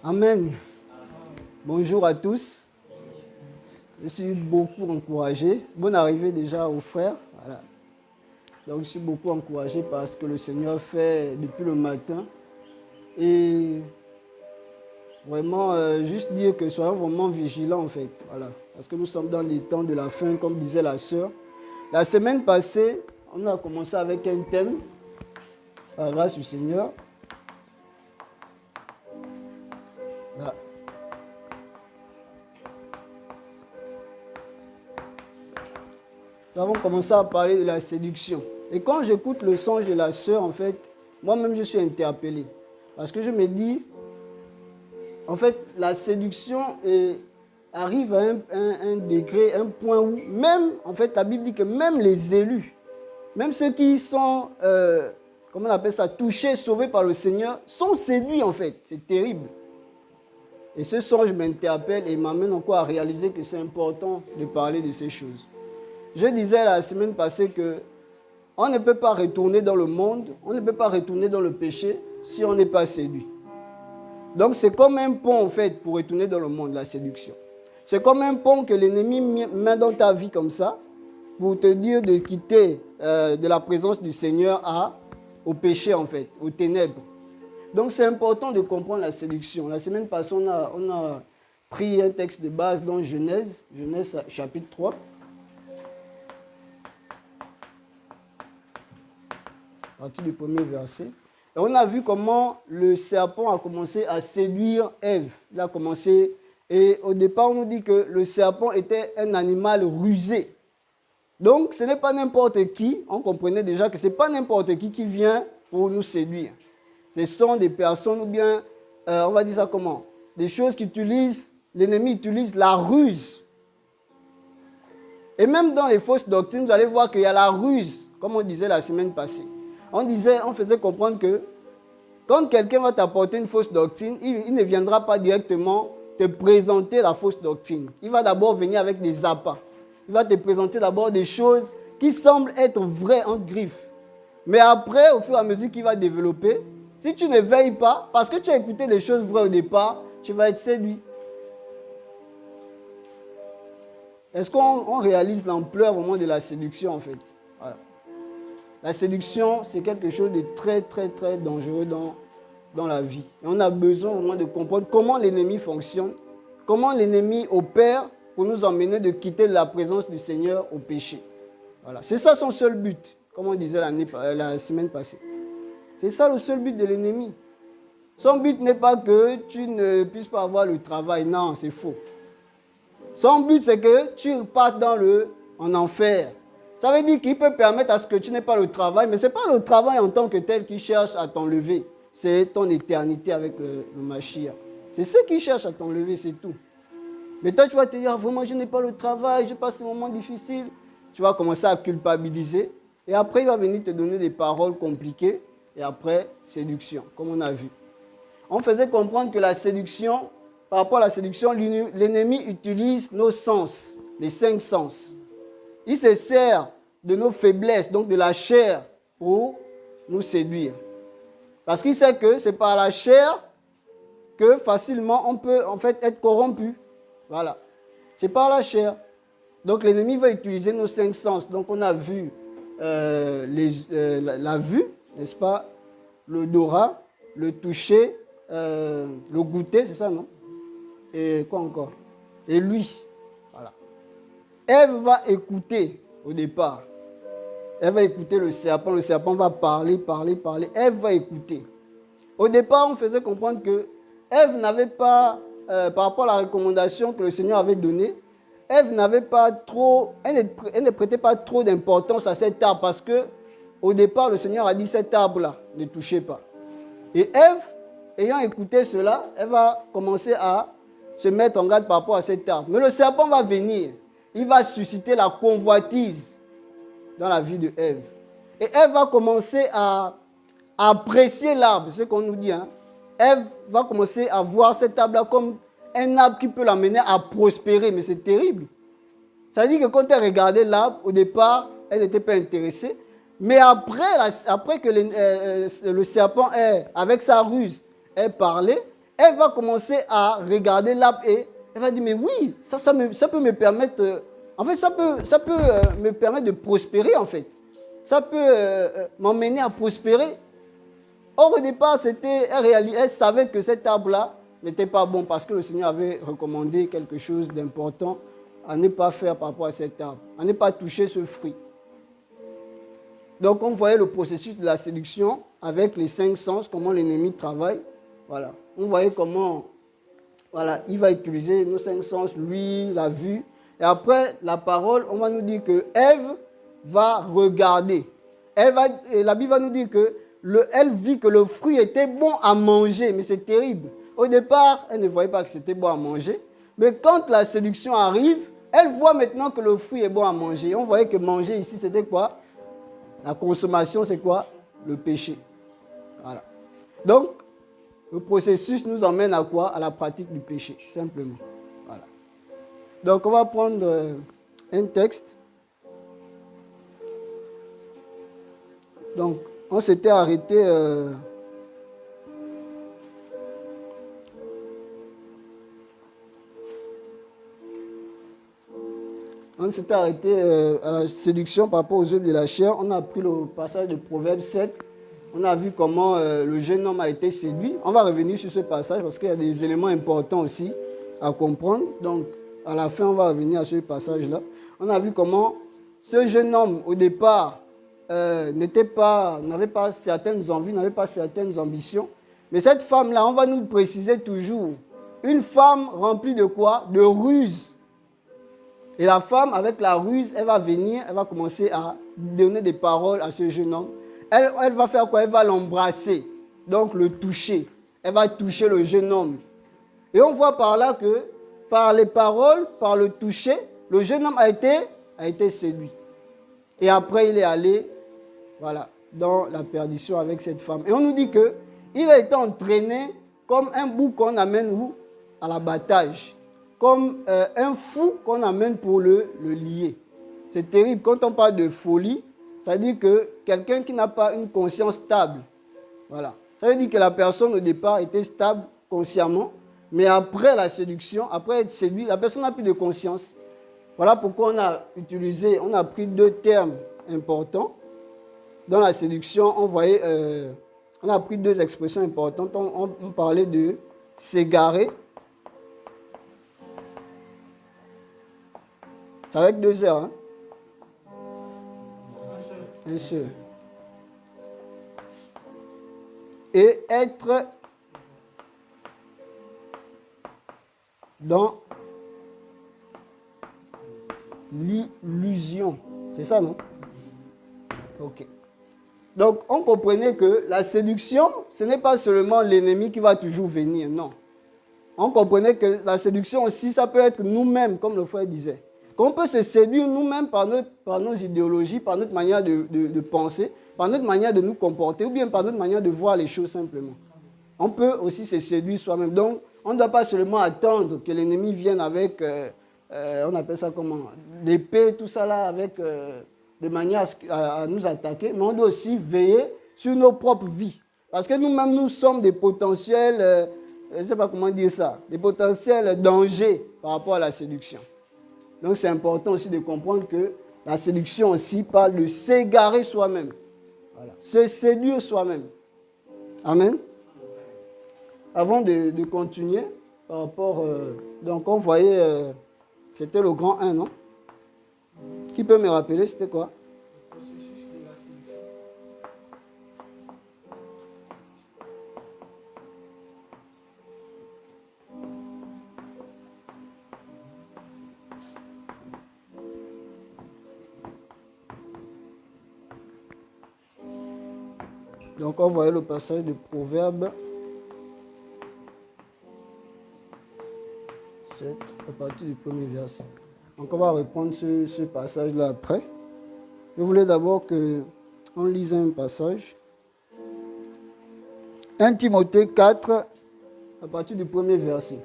Amen. Bonjour à tous. Je suis beaucoup encouragé. Bonne arrivée déjà aux frères. Voilà. Donc je suis beaucoup encouragé par ce que le Seigneur fait depuis le matin. Et vraiment, juste dire que soyons vraiment vigilants en fait. Voilà. Parce que nous sommes dans les temps de la fin, comme disait la sœur. La semaine passée, on a commencé avec un thème, par grâce du Seigneur. Là. Nous avons commencé à parler de la séduction. Et quand j'écoute le songe de la sœur, en fait, moi-même je suis interpellé. Parce que je me dis, en fait, la séduction arrive à un degré, un point où même, en fait, la Bible dit que même les élus, même ceux qui sont, comment on appelle ça, touchés, sauvés par le Seigneur, sont séduits en fait. C'est terrible. Et ce songe m'interpelle et m'amène encore à réaliser que c'est important de parler de ces choses. Je disais la semaine passée que on ne peut pas retourner dans le monde, on ne peut pas retourner dans le péché si on n'est pas séduit. Donc c'est comme un pont en fait pour retourner dans le monde, la séduction. C'est comme un pont que l'ennemi met dans ta vie comme ça pour te dire de quitter de la présence du Seigneur au péché en fait, aux ténèbres. Donc c'est important de comprendre la séduction. La semaine passée, on a pris un texte de base dans Genèse chapitre 3. À partir du premier verset. Et on a vu comment le serpent a commencé à séduire Ève. Il a commencé, et au départ, on nous dit que le serpent était un animal rusé. Donc, ce n'est pas n'importe qui, on comprenait déjà que ce n'est pas n'importe qui vient pour nous séduire. Ce sont des personnes, ou bien, on va dire ça comment? Des choses qu'utilisent, l'ennemi utilise la ruse. Et même dans les fausses doctrines, vous allez voir qu'il y a la ruse, comme on disait la semaine passée. On faisait comprendre que quand quelqu'un va t'apporter une fausse doctrine, il ne viendra pas directement te présenter la fausse doctrine. Il va d'abord venir avec des appâts. Il va te présenter d'abord des choses qui semblent être vraies en griffe. Mais après, au fur et à mesure qu'il va développer, si tu ne veilles pas, parce que tu as écouté des choses vraies au départ, tu vas être séduit. Est-ce qu'on réalise l'ampleur vraiment de la séduction en fait? Voilà. La séduction, c'est quelque chose de très, très, très dangereux dans la vie. Et on a besoin vraiment de comprendre comment l'ennemi fonctionne, comment l'ennemi opère pour nous emmener de quitter la présence du Seigneur au péché. Voilà. C'est ça son seul but, comme on disait la semaine passée. C'est ça le seul but de l'ennemi. Son but n'est pas que tu ne puisses pas avoir le travail. Non, c'est faux. Son but, c'est que tu partes en enfer. Ça veut dire qu'il peut permettre à ce que tu n'aies pas le travail, mais ce n'est pas le travail en tant que tel qui cherche à t'enlever. C'est ton éternité avec le Mashiach. C'est ce qui cherche à t'enlever, c'est tout. Mais toi, tu vas te dire, vraiment, je n'ai pas le travail, je passe des moments difficiles. Tu vas commencer à culpabiliser. Et après, il va venir te donner des paroles compliquées. Et après, séduction, comme on a vu. On faisait comprendre que la séduction, par rapport à la séduction, l'ennemi utilise nos sens, les 5 sens. Il se sert de nos faiblesses, donc de la chair, pour nous séduire. Parce qu'il sait que c'est par la chair que facilement on peut en fait être corrompu. Voilà. C'est par la chair. Donc l'ennemi va utiliser nos 5 sens. Donc on a vu la vue, n'est-ce pas? L'odorat, le toucher, le goûter, c'est ça, non? Et quoi encore? Et lui. Voilà. Ève va écouter au départ. Elle va écouter le serpent va parler. Ève va écouter. Au départ, on faisait comprendre que Ève n'avait pas, par rapport à la recommandation que le Seigneur avait donnée, Ève n'avait pas trop, elle ne prêtait pas trop d'importance à cet arbre parce que au départ, le Seigneur a dit cet arbre-là, ne touchez pas. Et Ève, ayant écouté cela, elle va commencer à se mettre en garde par rapport à cet arbre. Mais le serpent va venir. Il va susciter la convoitise dans la vie de Ève. Et Ève va commencer à apprécier l'arbre, c'est ce qu'on nous dit. Ève va commencer à voir cet arbre-là comme un arbre qui peut l'amener à prospérer. Mais c'est terrible. Ça veut dire que quand elle regardait l'arbre, au départ, elle n'était pas intéressée. Mais après que le serpent, avec sa ruse, ait parlé, elle va commencer à regarder l'arbre et elle va dire, mais oui, ça peut me permettre, en fait, ça peut me permettre de prospérer, en fait. Ça peut m'emmener à prospérer. Or, au départ, elle savait que cet arbre-là n'était pas bon parce que le Seigneur avait recommandé quelque chose d'important à ne pas faire par rapport à cet arbre, à ne pas toucher ce fruit. Donc, on voyait le processus de la séduction avec les 5 sens, comment l'ennemi travaille. Voilà. On voyait comment il va utiliser nos 5 sens, lui, la vue. Et après, la parole, on va nous dire que Ève va regarder. La Bible va nous dire que elle vit que le fruit était bon à manger, mais c'est terrible. Au départ, elle ne voyait pas que c'était bon à manger. Mais quand la séduction arrive, elle voit maintenant que le fruit est bon à manger. On voyait que manger ici, c'était quoi? La consommation, c'est quoi? Le péché. Voilà. Donc, le processus nous emmène à quoi? À la pratique du péché, simplement. Voilà. Donc, on va prendre un texte. Donc, on s'était arrêté... On s'était arrêté à la séduction par rapport aux œuvres de la chair. On a pris le passage de Proverbe 7. On a vu comment le jeune homme a été séduit. On va revenir sur ce passage parce qu'il y a des éléments importants aussi à comprendre. Donc, à la fin, on va revenir à ce passage-là. On a vu comment ce jeune homme, au départ, n'avait pas certaines envies, n'avait pas certaines ambitions. Mais cette femme-là, on va nous préciser toujours, une femme remplie de quoi? De ruse. Et la femme, avec la ruse, elle va venir, elle va commencer à donner des paroles à ce jeune homme. Elle va faire quoi? Elle va l'embrasser, donc le toucher. Elle va toucher le jeune homme. Et on voit par là que, par les paroles, par le toucher, le jeune homme a été séduit. Et après, il est allé, voilà, dans la perdition avec cette femme. Et on nous dit qu'il a été entraîné comme un bouc qu'on amène où? À l'abattage. Comme un fou qu'on amène pour le lier. C'est terrible. Quand on parle de folie, ça veut dire que quelqu'un qui n'a pas une conscience stable. Voilà. Ça veut dire que la personne au départ était stable consciemment, mais après la séduction, après être séduit, la personne n'a plus de conscience. Voilà pourquoi on a pris 2 termes importants. Dans la séduction, on a pris 2 expressions importantes. On parlait de s'égarer. C'est avec 2 heures, hein? Bien sûr. Et être dans l'illusion. C'est ça, non? Ok. Donc, on comprenait que la séduction, ce n'est pas seulement l'ennemi qui va toujours venir, non. On comprenait que la séduction aussi, ça peut être nous-mêmes, comme le frère disait. Qu'on peut se séduire nous-mêmes par nos idéologies, par notre manière de penser, par notre manière de nous comporter, ou bien par notre manière de voir les choses simplement. On peut aussi se séduire soi-même. Donc, on ne doit pas seulement attendre que l'ennemi vienne avec, on appelle ça comment, l'épée, tout ça là, avec, de manière à nous attaquer, mais on doit aussi veiller sur nos propres vies. Parce que nous-mêmes, nous sommes des potentiels, je ne sais pas comment dire ça, des potentiels dangers par rapport à la séduction. Donc, c'est important aussi de comprendre que la séduction aussi parle de s'égarer soi-même. Voilà. Se séduire soi-même. Amen. Avant de continuer, par rapport... donc, on voyait... c'était le grand 1, non? Qui peut me rappeler, c'était quoi? Donc, on voyait le passage de Proverbe 7, à partir du premier verset. Donc, on va reprendre ce passage-là après. Je voulais d'abord qu'on lise un passage. 1 Timothée 4, à partir du premier verset.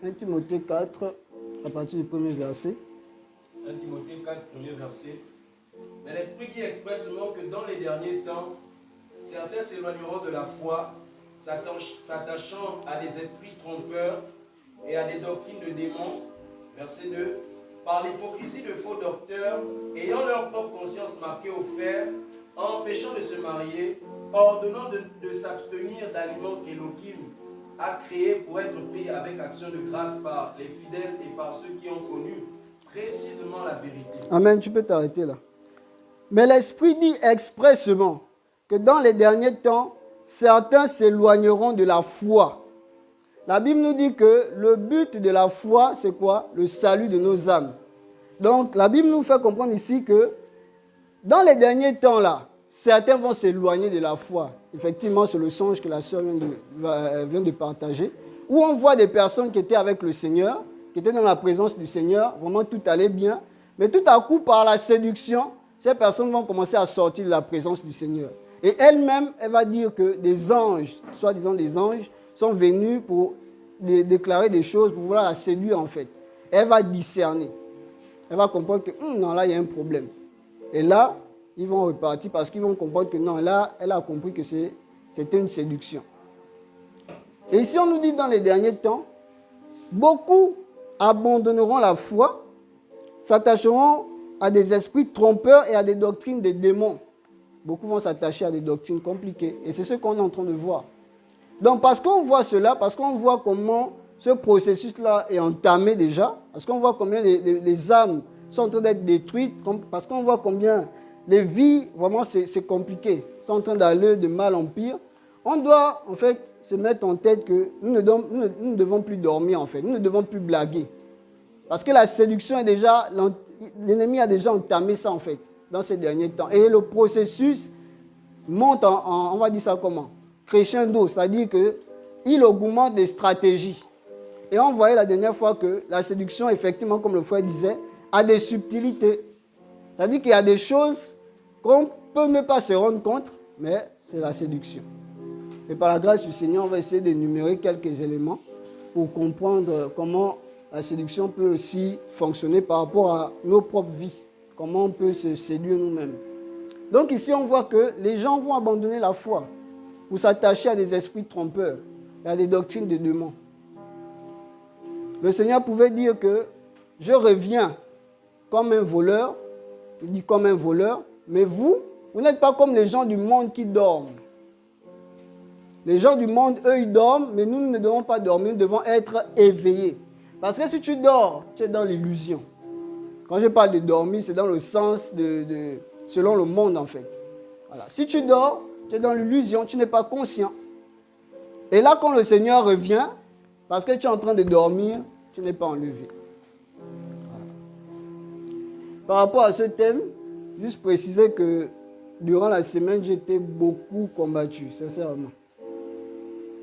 1 Timothée 4, à partir du premier verset. 1 Timothée 4, premier verset. Mais l'Esprit dit expressément que dans les derniers temps, certains s'éloigneront de la foi, s'attachant à des esprits trompeurs et à des doctrines de démons. Verset 2. Par l'hypocrisie de faux docteurs, ayant leur propre conscience marquée au fer, empêchant de se marier, ordonnant de s'abstenir d'aliments qu'Élohim a créés pour être pris avec action de grâce par les fidèles et par ceux qui ont connu précisément la vérité. Amen, tu peux t'arrêter là. Mais l'Esprit dit expressément que dans les derniers temps, certains s'éloigneront de la foi. La Bible nous dit que le but de la foi, c'est quoi? Le salut de nos âmes. Donc, la Bible nous fait comprendre ici que dans les derniers temps là, certains vont s'éloigner de la foi. Effectivement, c'est le songe que la sœur vient de partager, où on voit des personnes qui étaient avec le Seigneur, qui étaient dans la présence du Seigneur, vraiment tout allait bien, mais tout à coup, par la séduction, ces personnes vont commencer à sortir de la présence du Seigneur. Et elle-même, elle va dire que des anges, soi-disant des anges, sont venus pour déclarer des choses, pour vouloir la séduire en fait. Elle va discerner. Elle va comprendre que non, là, il y a un problème. Et là, ils vont repartir parce qu'ils vont comprendre que non, là, elle a compris que c'était une séduction. Et ici, on nous dit dans les derniers temps, beaucoup abandonneront la foi, s'attacheront à des esprits trompeurs et à des doctrines des démons. Beaucoup vont s'attacher à des doctrines compliquées. Et c'est ce qu'on est en train de voir. Donc, parce qu'on voit cela, parce qu'on voit comment ce processus-là est entamé déjà, parce qu'on voit combien les âmes sont en train d'être détruites, parce qu'on voit combien les vies, vraiment, c'est compliqué, sont en train d'aller de mal en pire, on doit, en fait, se mettre en tête que nous ne devons plus dormir, en fait. Nous ne devons plus blaguer. Parce que la séduction est déjà, l'ennemi a déjà entamé ça, en fait, dans ces derniers temps. Et le processus monte on va dire ça comment? Crescendo, c'est-à-dire qu'il augmente des stratégies. Et on voyait la dernière fois que la séduction, effectivement, comme le frère disait, a des subtilités. C'est-à-dire qu'il y a des choses qu'on peut ne pas se rendre compte, mais c'est la séduction. Et par la grâce du Seigneur, on va essayer d'énumérer quelques éléments pour comprendre comment la séduction peut aussi fonctionner par rapport à nos propres vies. Comment on peut se séduire nous-mêmes. Donc ici, on voit que les gens vont abandonner la foi pour s'attacher à des esprits trompeurs et à des doctrines de démons. Le Seigneur pouvait dire que je reviens comme un voleur, il dit comme un voleur, mais vous n'êtes pas comme les gens du monde qui dorment. Les gens du monde, eux, ils dorment, mais nous ne devons pas dormir, nous devons être éveillés. Parce que si tu dors, tu es dans l'illusion. Quand je parle de dormir, c'est dans le sens selon le monde en fait. Voilà. Si tu dors, tu es dans l'illusion, tu n'es pas conscient. Et là, quand le Seigneur revient, parce que tu es en train de dormir, tu n'es pas enlevé. Voilà. Par rapport à ce thème, juste préciser que durant la semaine, j'ai été beaucoup combattu, sincèrement.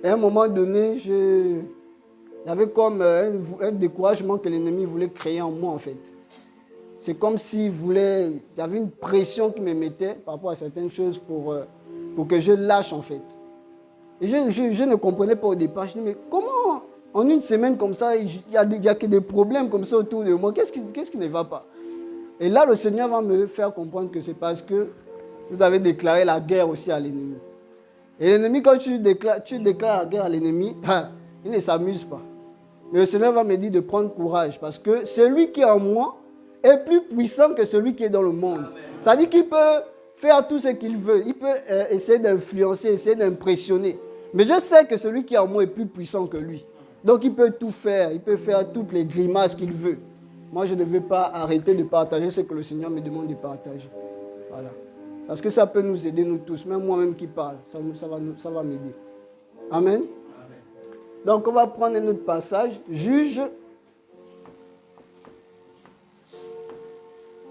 Et à un moment donné, il y avait comme un découragement que l'ennemi voulait créer en moi en fait. C'est comme s'il voulait, il y avait une pression qui me mettait par rapport à certaines choses pour que je lâche en fait. Et je ne comprenais pas au départ. Je dis, mais comment en une semaine comme ça, il y a que des problèmes comme ça autour de moi? Qu'est-ce qui ne va pas? Et là, le Seigneur va me faire comprendre que c'est parce que vous avez déclaré la guerre aussi à l'ennemi. Et l'ennemi, quand tu déclares la guerre à l'ennemi, il ne s'amuse pas. Mais le Seigneur va me dire de prendre courage parce que celui qui est en moi est plus puissant que celui qui est dans le monde. C'est-à-dire qu'il peut faire tout ce qu'il veut. Il peut essayer d'influencer, essayer d'impressionner. Mais je sais que celui qui est en moi est plus puissant que lui. Donc il peut tout faire. Il peut faire toutes les grimaces qu'il veut. Moi, je ne veux pas arrêter de partager ce que le Seigneur me demande de partager. Voilà. Parce que ça peut nous aider, nous tous. Même moi-même qui parle, ça va m'aider. Amen. Donc on va prendre un autre passage. Juge.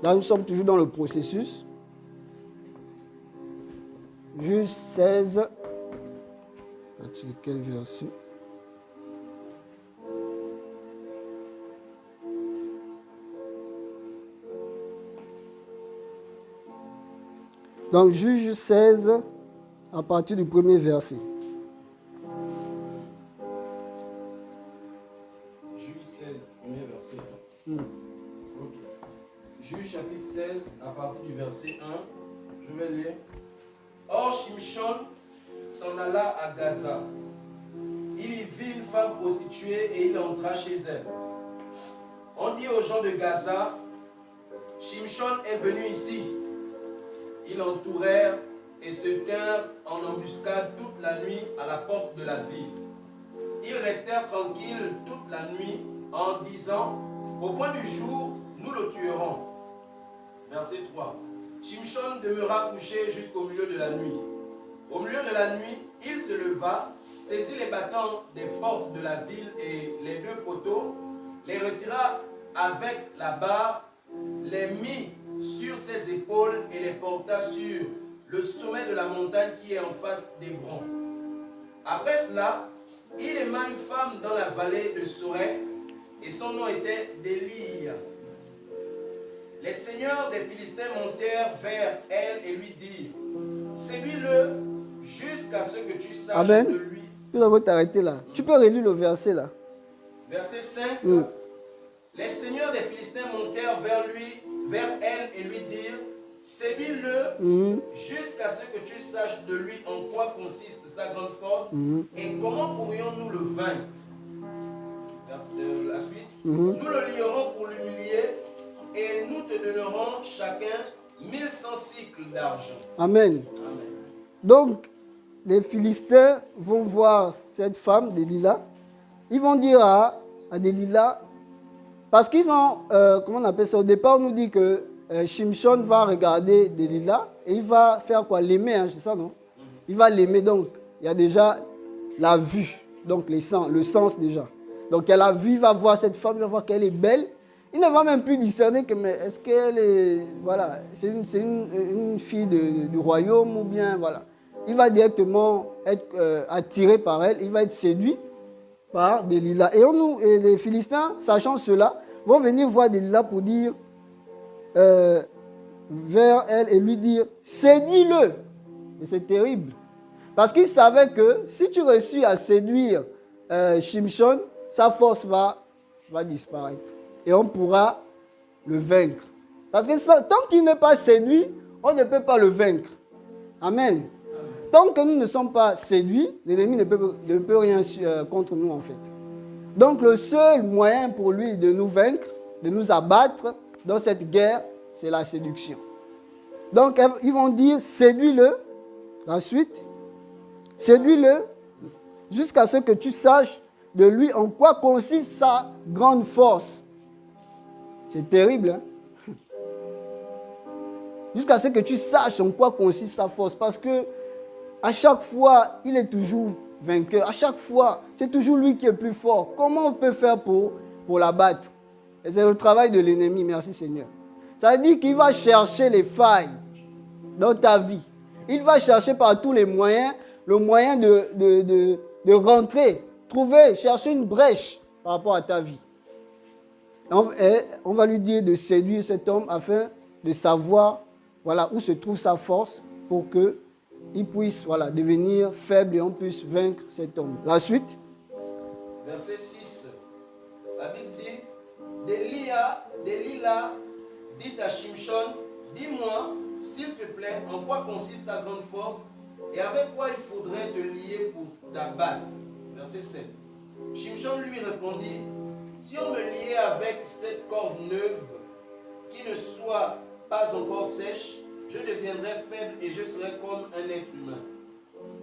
Là, nous sommes toujours dans le processus. Juge 16. Quel verset? Donc, Juge 16, à partir du premier verset. 16, premier verset. Mm. Ok. Juge chapitre 16, à partir du verset 1, je vais lire. Or, Shimshon s'en alla à Gaza. Il y vit une femme prostituée et il entra chez elle. On dit aux gens de Gaza, Shimshon est venu ici. Ils l'entourèrent et se tinrent en embuscade toute la nuit à la porte de la ville. Ils restèrent tranquilles toute la nuit en disant, au point du jour, nous le tuerons. Verset 3. Shimshon demeura couché jusqu'au milieu de la nuit. Au milieu de la nuit, il se leva, saisit les battants des portes de la ville et les deux poteaux, les retira avec la barre, les mit sur ses épaules et les porta sur le sommet de la montagne qui est en face d'Hébron. Après cela, il aima une femme dans la vallée de Sorek et son nom était Délia. Les seigneurs des Philistins montèrent vers elle et lui dirent, séduis-le jusqu'à ce que tu saches Amen. de lui. Tu dois t'arrêter là. Tu peux relire le verset là. Verset 5. Mm. Les seigneurs des Philistins montèrent vers elle et lui dirent, séduis-le jusqu'à ce que tu saches de lui en quoi consiste sa grande force et comment pourrions-nous le vaincre. La suite. Nous le lierons pour l'humilier et nous te donnerons chacun 1100 cycles d'argent. Amen. Amen. Donc, les Philistins vont voir cette femme, Delilah. Ils vont dire à Delilah, parce qu'ils ont, comment on appelle ça, au départ on nous dit que Shimshon va regarder Delilah et il va faire quoi? L'aimer, hein, c'est ça, non? Il va l'aimer, donc il y a déjà la vue, donc le sens déjà. Donc il y a la vue, il va voir cette femme, il va voir qu'elle est belle. Il ne va même plus discerner que, mais est-ce qu'elle est, voilà, c'est une fille du royaume ou bien, voilà. Il va directement être attiré par elle, il va être séduit par Delilah. Et les Philistins, sachant cela, vont venir voir Delilah pour dire vers elle et lui dire, séduis-le. Et c'est terrible. Parce qu'ils savaient que si tu réussis à séduire Shimshon, sa force va disparaître. Et on pourra le vaincre. Parce que tant qu'il n'est pas séduit, on ne peut pas le vaincre. Amen. Tant que nous ne sommes pas séduits, l'ennemi ne peut rien contre nous en fait. Donc le seul moyen pour lui de nous vaincre, de nous abattre dans cette guerre, c'est la séduction. Donc ils vont dire, séduis-le. La suite, séduis-le jusqu'à ce que tu saches de lui en quoi consiste sa grande force. C'est terrible, hein? Jusqu'à ce que tu saches en quoi consiste sa force. Parce que à chaque fois, il est toujours vainqueur. À chaque fois, c'est toujours lui qui est plus fort. Comment on peut faire pour l'abattre? Et c'est le travail de l'ennemi, merci Seigneur. Ça veut dire qu'il va chercher les failles dans ta vie. Il va chercher par tous les moyens, le moyen de rentrer, chercher une brèche par rapport à ta vie. Et on va lui dire de séduire cet homme afin de savoir voilà, où se trouve sa force pour qu'il puisse devenir faible et on puisse vaincre cet homme. La suite. Verset 6. La Bible dit, Delilah dit à Shimshon, dis-moi, s'il te plaît, en quoi consiste ta grande force et avec quoi il faudrait te lier pour t'abattre. Verset 7. Shimshon lui répondit, si on me liait avec cette corde neuve qui ne soit pas encore sèche, je deviendrai faible et je serai comme un être humain.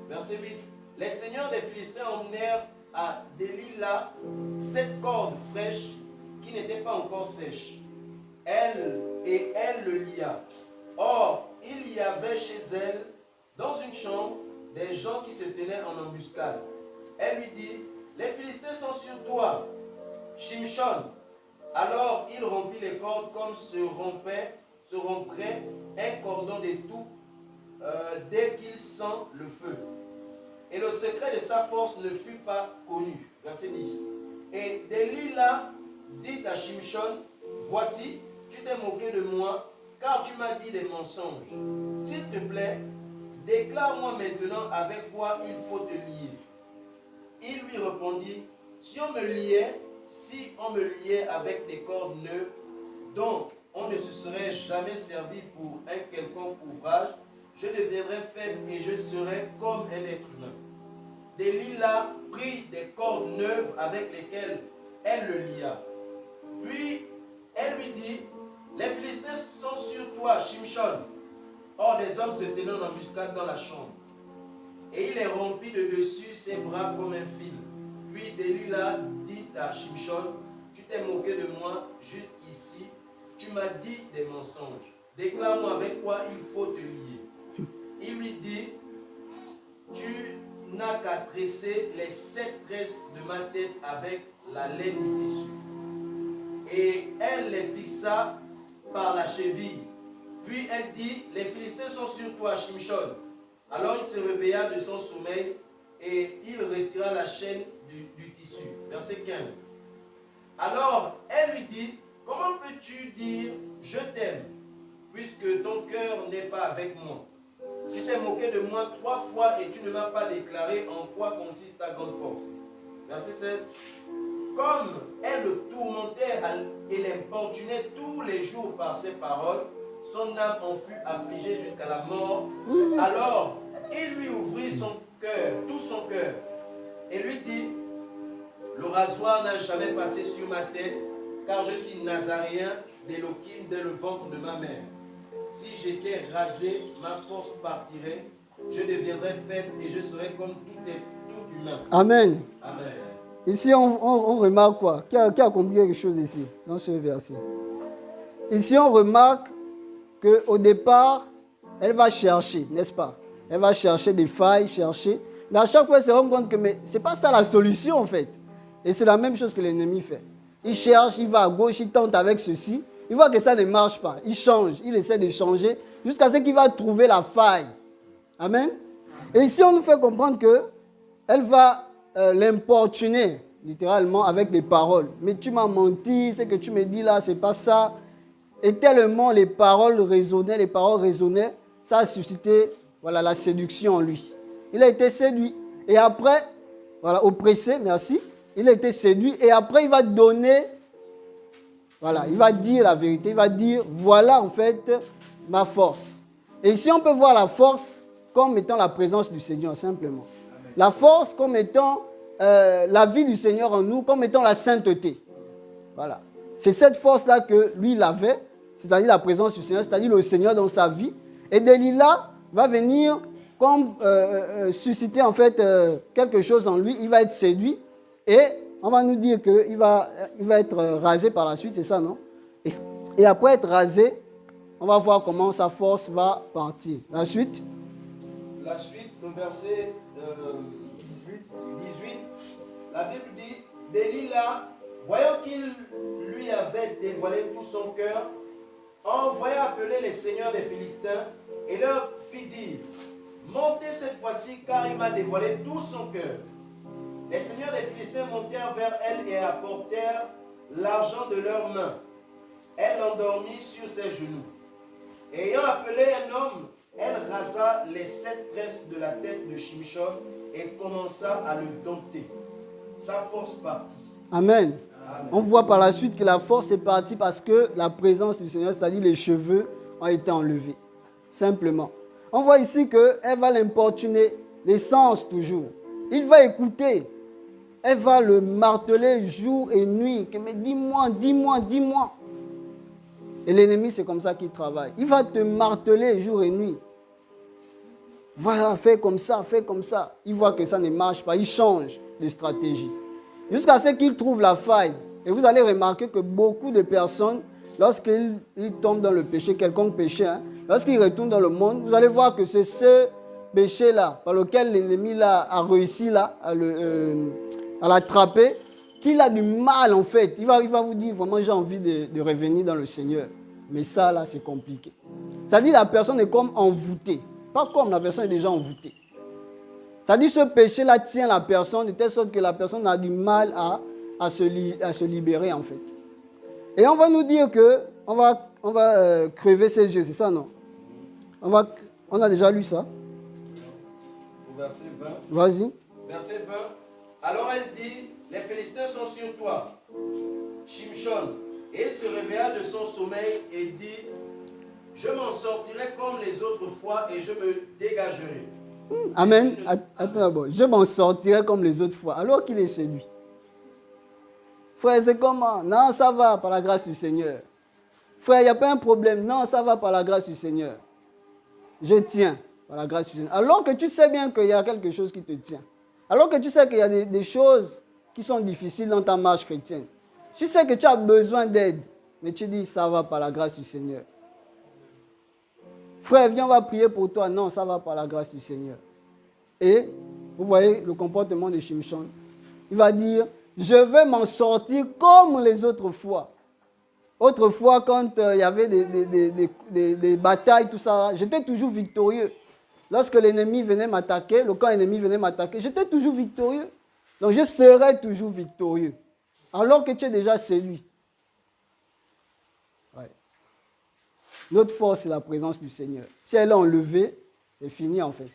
Verset 8. Les seigneurs des Philistins emmenèrent à Delilah cette corde fraîche qui n'était pas encore sèche. Elle le lia. Or, il y avait chez elle, dans une chambre, des gens qui se tenaient en embuscade. Elle lui dit, les Philistins sont sur toi, Shimshon. Alors il rompit les cordes comme se romprait un cordon d'étoupe dès qu'il sent le feu. Et le secret de sa force ne fut pas connu. Verset 10. Et Delilah dit à Shimshon, voici, tu t'es moqué de moi, car tu m'as dit des mensonges. S'il te plaît, déclare-moi maintenant avec quoi il faut te lier. Il lui répondit, si on me liait si on me liait avec des cordes neuves, dont on ne se serait jamais servi pour un quelconque ouvrage, je deviendrais faible et je serais comme un être humain. Delilah prit des cordes neuves avec lesquelles elle le lia. Puis elle lui dit, les Philistins sont sur toi, Shimshon. Or des hommes se tenaient en embuscade dans la chambre. Et il les rompit de dessus ses bras comme un fil. Puis Delilah dit à Shimshon, tu t'es moqué de moi jusqu'ici, tu m'as dit des mensonges. Déclare-moi avec quoi il faut te lier. Il lui dit, tu n'as qu'à tresser les 7 tresses de ma tête avec la laine du tissu. Et elle les fixa par la cheville. Puis elle dit, les Philistins sont sur toi, Shimshon. Alors il se réveilla de son sommeil et il retira la chaîne du tissu. Verset 15. Alors elle lui dit, comment peux-tu dire je t'aime, puisque ton cœur n'est pas avec moi? Tu t'es moqué de moi 3 fois et tu ne m'as pas déclaré en quoi consiste ta grande force. Verset 16. Comme elle le tourmentait et l'importunait tous les jours par ses paroles, son âme en fut affligée jusqu'à la mort. Alors, il lui ouvrit son cœur, tout son cœur, et lui dit, le rasoir n'a jamais passé sur ma tête, car je suis nazaréen d'Élohim dès le ventre de ma mère. Si j'étais rasé, ma force partirait, je deviendrais faible et je serais comme tout humain. Amen. Amen. Ici, on remarque quoi? Qui a compris quelque chose ici, dans ce verset? Ici, on remarque qu'au départ, elle va chercher, n'est-ce pas? Elle va chercher des failles, chercher. Mais à chaque fois, elle se rend compte que ce n'est pas ça la solution, en fait. Et c'est la même chose que l'ennemi fait. Il cherche, il va à gauche, il tente avec ceci. Il voit que ça ne marche pas. Il change, il essaie de changer jusqu'à ce qu'il va trouver la faille. Amen. Et ici, on nous fait comprendre qu'elle va l'importuner, littéralement, avec des paroles. Mais tu m'as menti, ce que tu me dis là, ce n'est pas ça. Et tellement les paroles résonnaient, ça a suscité la séduction en lui. Il a été séduit. Et après, oppressé, merci. Il a été séduit. Et après, il va donner, il va dire la vérité. Il va dire, voilà en fait ma force. Et ici, on peut voir la force comme étant la présence du Seigneur, simplement. Amen. La force comme étant la vie du Seigneur en nous, comme étant la sainteté. Voilà. C'est cette force-là que lui, il avait, c'est-à-dire la présence du Seigneur, c'est-à-dire le Seigneur dans sa vie. Et Delilah va venir comme susciter en fait quelque chose en lui. Il va être séduit et on va nous dire qu'il va être rasé par la suite, c'est ça, non? Et après être rasé, on va voir comment sa force va partir. La suite, le verset 18, la Bible dit, Delilah, voyant qu'il lui avait dévoilé tout son cœur, envoya appeler les seigneurs des Philistins et leur fit dire, montez cette fois-ci car il m'a dévoilé tout son cœur. Les seigneurs des Philistins montèrent vers elle et apportèrent l'argent de leurs mains. Elle l'endormit sur ses genoux. Ayant appelé un homme, elle rasa les 7 tresses de la tête de Shimshon et commença à le dompter. Sa force partit. Amen. Amen. On voit par la suite que la force est partie parce que la présence du Seigneur, c'est-à-dire les cheveux, ont été enlevés. Simplement. On voit ici qu'elle va l'importuner, les sens toujours. Il va écouter. Elle va le marteler jour et nuit. Mais dis-moi, dis-moi, dis-moi. Et l'ennemi, c'est comme ça qu'il travaille. Il va te marteler jour et nuit. Voilà, fais comme ça, fais comme ça. Il voit que ça ne marche pas. Il change de stratégie. Jusqu'à ce qu'il trouve la faille. Et vous allez remarquer que beaucoup de personnes, lorsqu'ils tombent dans le péché, quelconque péché, lorsqu'ils retournent dans le monde, vous allez voir que c'est ce péché-là, par lequel l'ennemi a réussi à l'attraper, qu'il a du mal en fait. Il va vous dire, vraiment j'ai envie de revenir dans le Seigneur. Mais ça là, c'est compliqué. C'est-à-dire la personne est comme envoûtée. Pas comme la personne est déjà envoûtée. C'est-à-dire ce péché-là tient la personne de telle sorte que la personne a du mal à se libérer en fait. Et on va nous dire qu'on va crever ses yeux, c'est ça non? On a déjà lu ça. Au verset 20. Vas-y. Verset 20. Alors elle dit, les Philistins sont sur toi. Shimshon, et il se réveilla de son sommeil et dit, je m'en sortirai comme les autres fois et je me dégagerai. Amen. Attends d'abord. Je m'en sortirai comme les autres fois, alors qu'il est séduit. Frère, c'est comment? Non, ça va par la grâce du Seigneur. Frère, il n'y a pas un problème. Non, ça va par la grâce du Seigneur. Je tiens par la grâce du Seigneur. Alors que tu sais bien qu'il y a quelque chose qui te tient. Alors que tu sais qu'il y a des choses qui sont difficiles dans ta marche chrétienne. Tu sais que tu as besoin d'aide. Mais tu dis, ça va par la grâce du Seigneur. Frère, viens, on va prier pour toi. Non, ça va par la grâce du Seigneur. Et vous voyez le comportement de Shimshon. Il va dire, je vais m'en sortir comme les autres fois. Autrefois, quand il y avait des batailles, tout ça, j'étais toujours victorieux. Lorsque l'ennemi venait m'attaquer, le camp ennemi venait m'attaquer, j'étais toujours victorieux. Donc je serai toujours victorieux. Alors que tu es déjà séduit. Ouais. Notre force, c'est la présence du Seigneur. Si elle est enlevée, c'est fini en fait.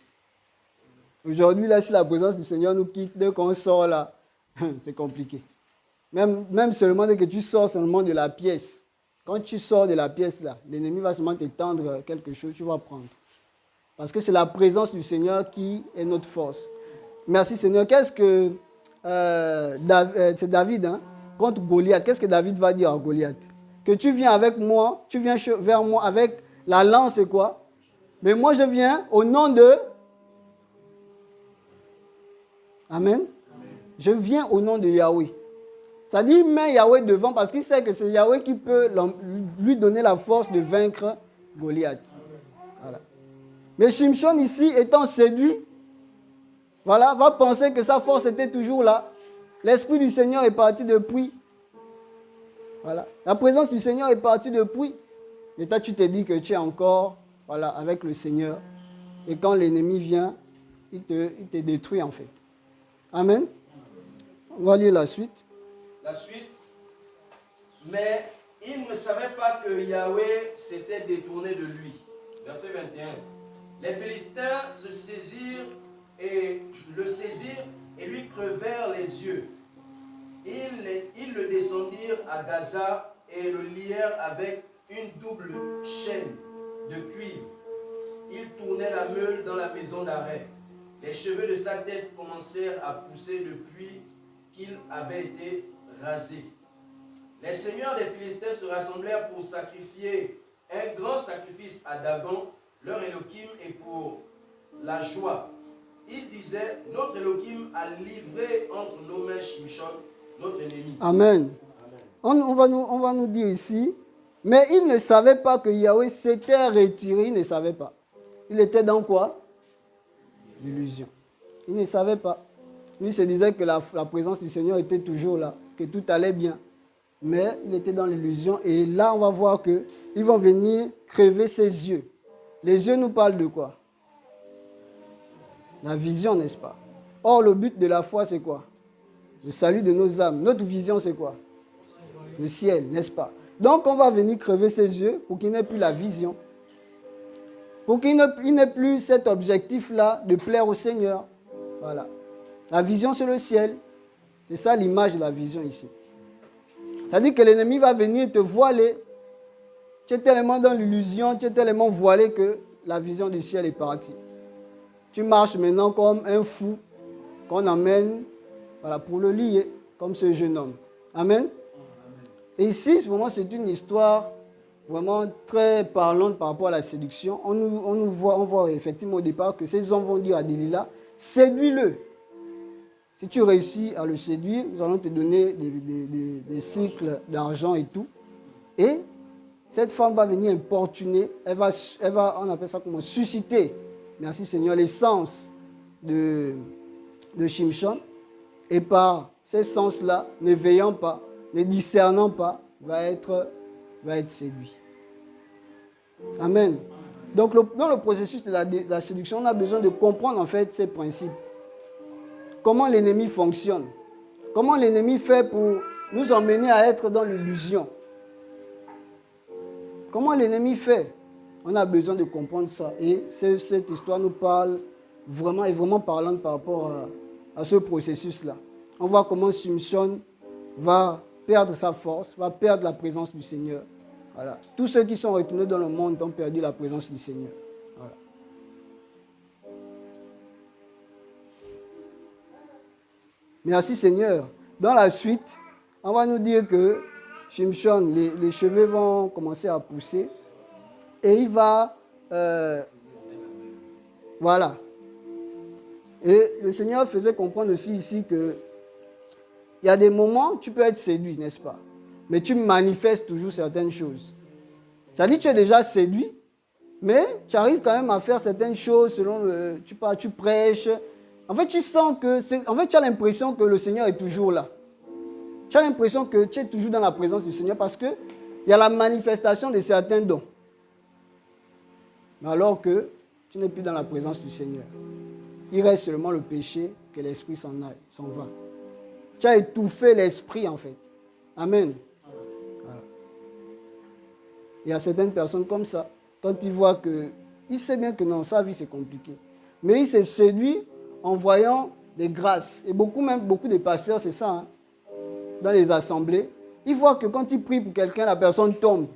Aujourd'hui, là, si la présence du Seigneur nous quitte, dès qu'on sort là, c'est compliqué. Même seulement dès que tu sors seulement de la pièce. Quand tu sors de la pièce là, l'ennemi va seulement t'étendre quelque chose, tu vas prendre. Parce que c'est la présence du Seigneur qui est notre force. Merci Seigneur. Qu'est-ce que c'est David hein, contre Goliath? Qu'est-ce que David va dire à Goliath? Que tu viens avec moi, tu viens vers moi avec la lance et quoi? Mais moi je viens au nom de... Amen. Je viens au nom de Yahweh. Ça dit, il met Yahweh devant parce qu'il sait que c'est Yahweh qui peut lui donner la force de vaincre Goliath. Voilà. Mais Shimshon ici, étant séduit, voilà, va penser que sa force était toujours là. L'Esprit du Seigneur est parti depuis. Voilà. La présence du Seigneur est partie depuis. Et toi, tu te dis que tu es encore voilà, avec le Seigneur. Et quand l'ennemi vient, il te détruit en fait. Amen. On va lire la suite. La suite. Mais il ne savait pas que Yahweh s'était détourné de lui. Verset 21. Les Philistins se saisirent et le saisirent et lui crevèrent les yeux. Ils le descendirent à Gaza et le lièrent avec une double chaîne de cuivre. Il tournait la meule dans la maison d'arrêt. Les cheveux de sa tête commencèrent à pousser depuis qu'il avait été rasé. Les seigneurs des Philistins se rassemblèrent pour sacrifier un grand sacrifice à Dagon, leur Elohim, et pour la joie. Ils disaient, notre Elohim a livré entre nos mains Shimshon, notre ennemi. Amen. On va nous dire ici, mais il ne savait pas que Yahweh s'était retiré, il ne savait pas. Il était dans quoi? L'illusion. Il ne savait pas. Lui se disait que la présence du Seigneur était toujours là, que tout allait bien. Mais il était dans l'illusion. Et là, on va voir qu'ils vont venir crever ses yeux. Les yeux nous parlent de quoi? La vision, n'est-ce pas? Or, le but de la foi, c'est quoi? Le salut de nos âmes. Notre vision, c'est quoi? Le ciel, n'est-ce pas? Donc, on va venir crever ses yeux pour qu'il n'ait plus la vision. Pour qu'il n'ait plus cet objectif-là de plaire au Seigneur. Voilà. La vision, c'est le ciel. C'est ça l'image de la vision ici. C'est-à-dire que l'ennemi va venir te voiler. Tu es tellement dans l'illusion, tu es tellement voilé que la vision du ciel est partie. Tu marches maintenant comme un fou qu'on emmène voilà, pour le lier, comme ce jeune homme. Amen. Et ici, vraiment, c'est une histoire vraiment très parlante par rapport à la séduction. On voit effectivement au départ que ces hommes vont dire à Delilah, séduis-le. Si tu réussis à le séduire, nous allons te donner des cycles d'argent et tout. Et cette femme va venir importuner, elle va, on appelle ça comment, susciter, merci Seigneur, l'essence de Shimshon. Et par ces sens-là, ne veillant pas, ne discernant pas, va être séduit. Amen. Donc dans le processus de la séduction, on a besoin de comprendre en fait ces principes. Comment l'ennemi fonctionne. Comment l'ennemi fait pour nous emmener à être dans l'illusion. Comment l'ennemi fait. On a besoin de comprendre ça. Et cette histoire nous parle vraiment, est vraiment parlante par rapport à ce processus-là. on voit comment Samson va perdre sa force, va perdre la présence du Seigneur. Voilà. Tous ceux qui sont retournés dans le monde ont perdu la présence du Seigneur. Voilà. Merci Seigneur. Dans la suite, on va nous dire que Samson, les cheveux vont commencer à pousser et il va... voilà. Et le Seigneur faisait comprendre aussi ici que il y a des moments où tu peux être séduit, n'est-ce pas? Mais tu manifestes toujours certaines choses. Ça dit que tu es déjà séduit, mais tu arrives quand même à faire certaines choses selon le... Tu prêches. En fait, tu sens que... En fait, tu as l'impression que le Seigneur est toujours là. Tu as l'impression que tu es toujours dans la présence du Seigneur parce qu'il y a la manifestation de certains dons. Mais alors que tu n'es plus dans la présence du Seigneur. Il reste seulement le péché, que l'esprit s'en va. Tu as étouffé l'esprit en fait. Amen. Voilà. Il y a certaines personnes comme ça, quand ils voient que, il sait bien que non, sa vie c'est compliqué. Mais il s'est séduit en voyant des grâces. Et beaucoup de pasteurs, c'est ça, hein, dans les assemblées. Ils voient que quand ils prient pour quelqu'un, la personne tombe.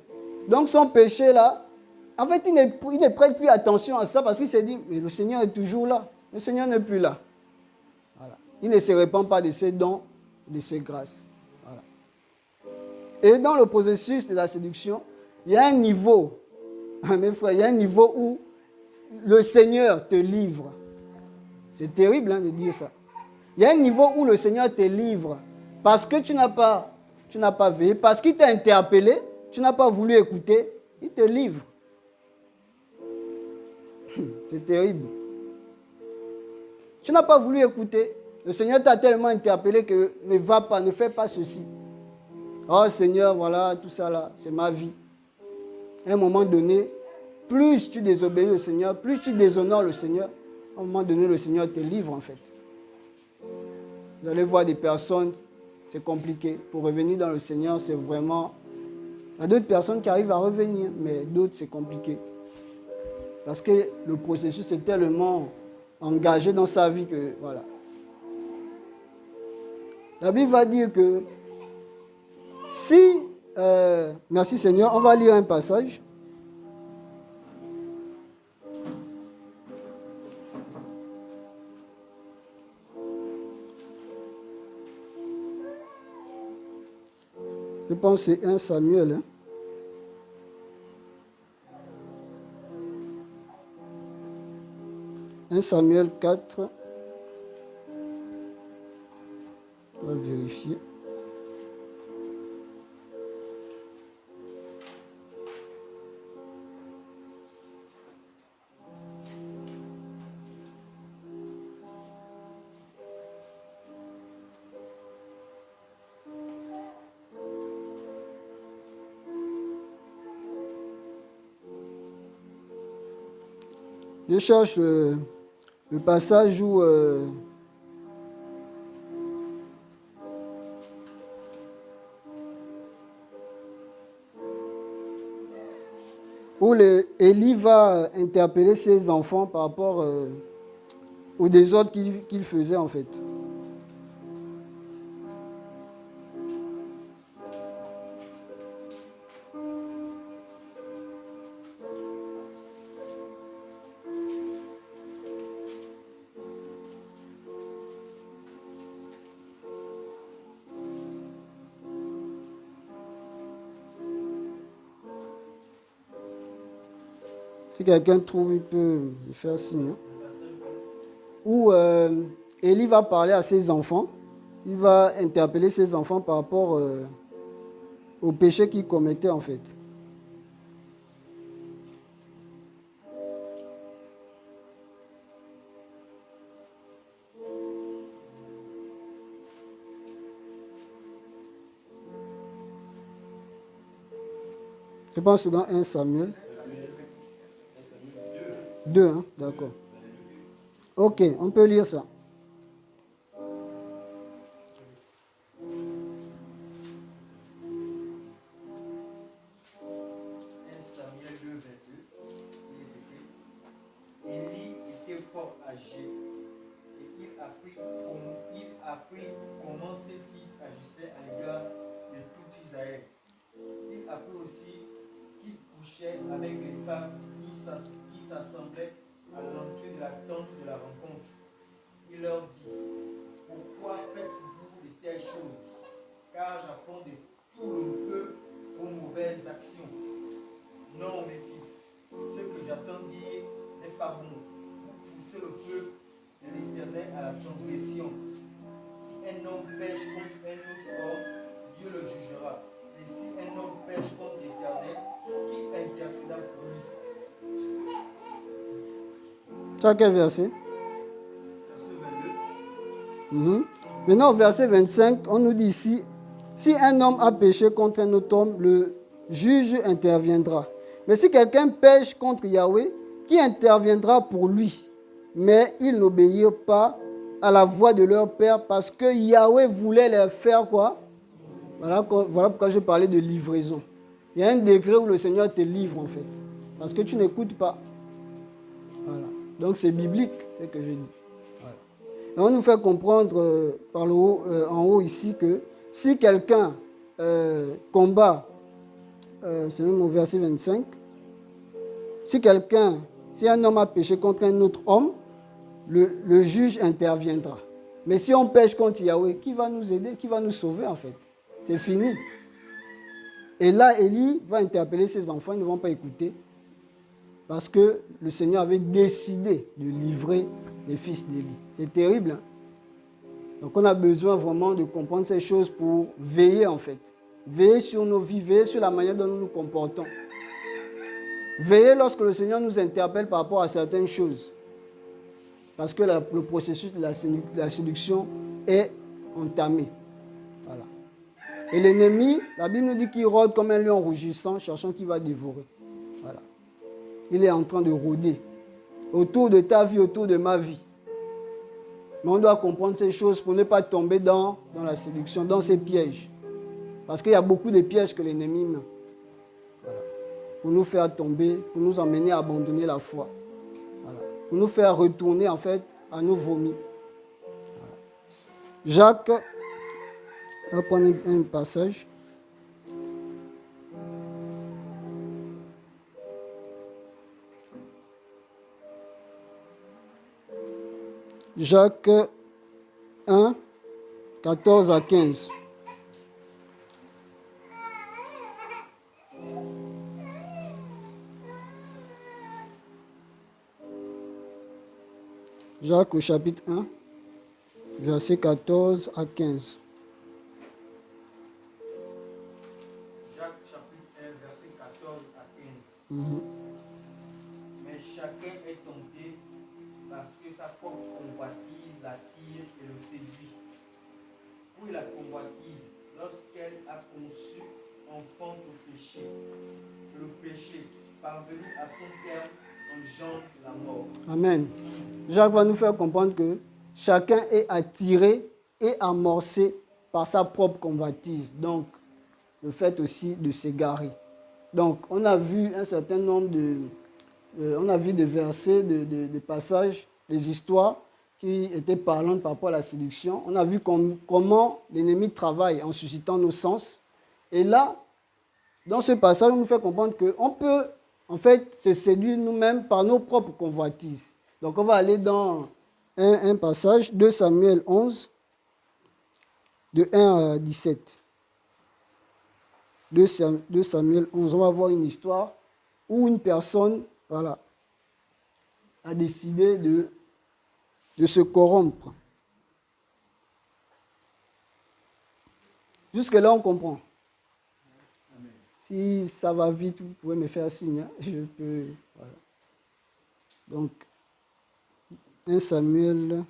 Donc son péché là, en fait, il ne prête plus attention à ça parce qu'il s'est dit, mais le Seigneur est toujours là. Le Seigneur n'est plus là. Voilà. Il ne se répand pas de ses dons, de ses grâces. Voilà. Et dans le processus de la séduction, il y a un niveau, mes frères, il y a un niveau où le Seigneur te livre. C'est terrible hein, de dire ça. Il y a un niveau où le Seigneur te livre parce que tu n'as pas veillé, parce qu'il t'a interpellé, tu n'as pas voulu écouter, il te livre. C'est terrible. Tu n'as pas voulu écouter. Le Seigneur t'a tellement interpellé que ne va pas, ne fais pas ceci. Oh Seigneur, voilà, tout ça là, c'est ma vie. À un moment donné, plus tu désobéis au Seigneur, plus tu déshonores le Seigneur, à un moment donné, le Seigneur te livre en fait. Vous allez voir des personnes, c'est compliqué. Pour revenir dans le Seigneur, c'est vraiment... Il y a d'autres personnes qui arrivent à revenir, mais d'autres, c'est compliqué. Parce que le processus est tellement engagé dans sa vie que, voilà. La Bible va dire que si... merci Seigneur, on va lire un passage. Je pense que c'est 1 Samuel. Hein. « 1 Samuel 4. On va vérifier. Je cherche le passage où Élie va interpeller ses enfants par rapport aux désordres qu'il faisait en fait. Si quelqu'un trouve, il peut me faire signe. Où Élie va parler à ses enfants. Il va interpeller ses enfants par rapport au péché qu'ils commettaient en fait. Je pense que c'est dans 1 Samuel. 2, hein? D'accord. Ok, on peut lire ça. Samuel 2, 22, Élie était fort âgé et il a apprit comment ses fils agissaient à l'égard de tout Israël. Il apprit aussi qu'il couchait avec les femmes qui s'assemblaient à l'entrée de la tente de la rencontre. Il leur dit, pourquoi faites-vous de telles choses? Car j'apprends de tout le peuple aux mauvaises actions. Non, mes fils, ce que j'entends dire n'est pas bon. Vous poussez le peuple de l'Éternel à la transgression. Si un homme pêche contre un autre homme, Dieu le jugera. Et si un homme pêche contre l'Éternel, qui intercédera pour lui? Ça, quel verset? Verset 22. Maintenant, au verset 25, on nous dit ici, si un homme a péché contre un autre homme, le juge interviendra. Mais si quelqu'un pêche contre Yahweh, qui interviendra pour lui? Mais ils n'obéirent pas à la voix de leur père parce que Yahweh voulait les faire quoi? Voilà pourquoi je parlais de livraison. Il y a un degré où le Seigneur te livre en fait. Parce que tu n'écoutes pas. Voilà. Donc c'est biblique, ce que je dis. Voilà. Et on nous fait comprendre par le haut, en haut ici que si quelqu'un combat, c'est même au verset 25, si un homme a péché contre un autre homme, le juge interviendra. Mais si on pêche contre Yahweh, qui va nous aider? Qui va nous sauver en fait? C'est fini. Et là, Élie va interpeller ses enfants, ils ne vont pas écouter. Parce que le Seigneur avait décidé de livrer les fils d'Élie. C'est terrible. Hein? Donc on a besoin vraiment de comprendre ces choses pour veiller en fait. Veiller sur nos vies, veiller sur la manière dont nous nous comportons. Veiller lorsque le Seigneur nous interpelle par rapport à certaines choses. Parce que le processus de la séduction est entamé. Voilà. Et l'ennemi, la Bible nous dit qu'il rôde comme un lion rougissant, cherchant qui va dévorer. Voilà. Il est en train de rôder autour de ta vie, autour de ma vie. Mais on doit comprendre ces choses pour ne pas tomber dans la séduction, dans ces pièges. Parce qu'il y a beaucoup de pièges que l'ennemi met. Voilà. Pour nous faire tomber, pour nous emmener à abandonner la foi. Voilà. Pour nous faire retourner en fait à nos vomis. Voilà. Jacques, on va prendre un passage. Jacques 1, 14 à 15. Jacques au chapitre 1, verset 14 à 15. Jacques chapitre 1, verset 14 à 15. Mais chacun est tenté parce que sa propre convoitise l'attire et le séduit. Où est la convoitise lorsqu'elle a conçu enfante au péché? Le péché, parvenu à son terme, engendre la mort. Amen. Jacques va nous faire comprendre que chacun est attiré et amorcé par sa propre convoitise. Donc, le fait aussi de s'égarer. Donc, on a vu un certain nombre on a vu des versets, des passages, des histoires qui étaient parlantes par rapport à la séduction. On a vu comment l'ennemi travaille en suscitant nos sens. Et là, dans ce passage, on nous fait comprendre qu'on peut en fait se séduire nous-mêmes par nos propres convoitises. Donc on va aller dans un passage, 2 Samuel 11, de 1 à 17. 2 Samuel 11, on va voir une histoire où une personne voilà, a décidé de se corrompre. Jusque-là, on comprend. Si ça va vite, vous pouvez me faire signe. Hein? Je peux. Voilà. Donc, 2 Samuel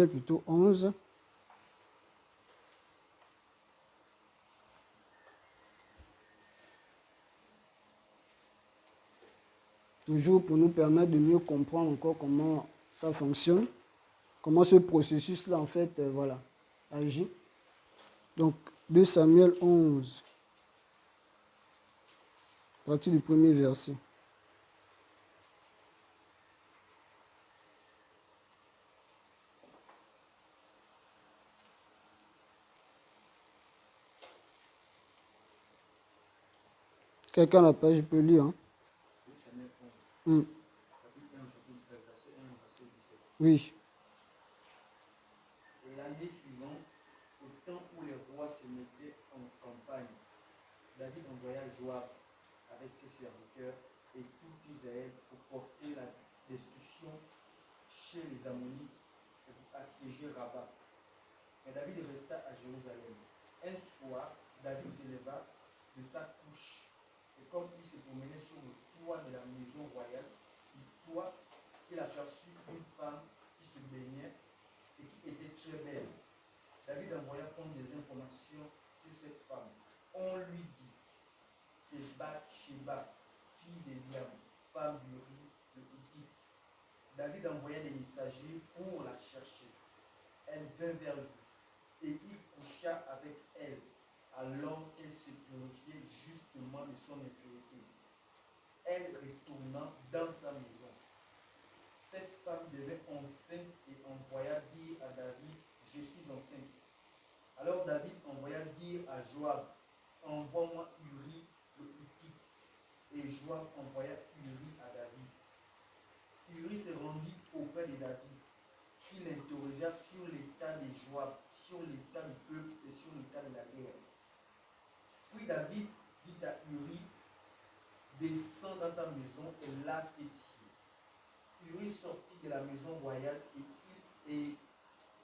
plutôt 11. Toujours pour nous permettre de mieux comprendre encore comment ça fonctionne, comment ce processus-là, en fait, voilà, agit. Donc, 2 Samuel 11, à partir du premier verset. Quelqu'un n'a pas, je peux lire. Hein. Oui. Et l'année suivante, au temps où les rois se mettaient en campagne, David envoya Joab avec ses serviteurs et tout Israël pour porter la destruction chez les Ammonites et pour assiéger Rabat. Mais David resta à Jérusalem. Un soir, David se leva de sa couche et comme il se promenait sur le toit de la maison royale, il aperçut une femme qui se baignait et qui était très belle. David envoya prendre des informations sur cette femme. On lui dit, c'est Bathsheba, fille d'Eliam, femme d'Uri, le Hittite. David envoya des messagers pour la chercher. Elle vint vers lui et il coucha avec elle alors qu'elle se purifiait justement de son impurité. Elle retourna dans sa maison. Cette femme devint enceinte et envoya dire à David, je suis enceinte. Alors David envoya dire à Joab, envoie-moi Uri le Hittite. Et Joab envoya Uri à David. Uri se rendit auprès de David, qui l'interrogea sur l'état de Joab, sur l'état du peuple et sur l'état de la guerre. Puis David dit à Uri, descends dans ta maison et lave tes pieds. Uri sortit de la maison royale et il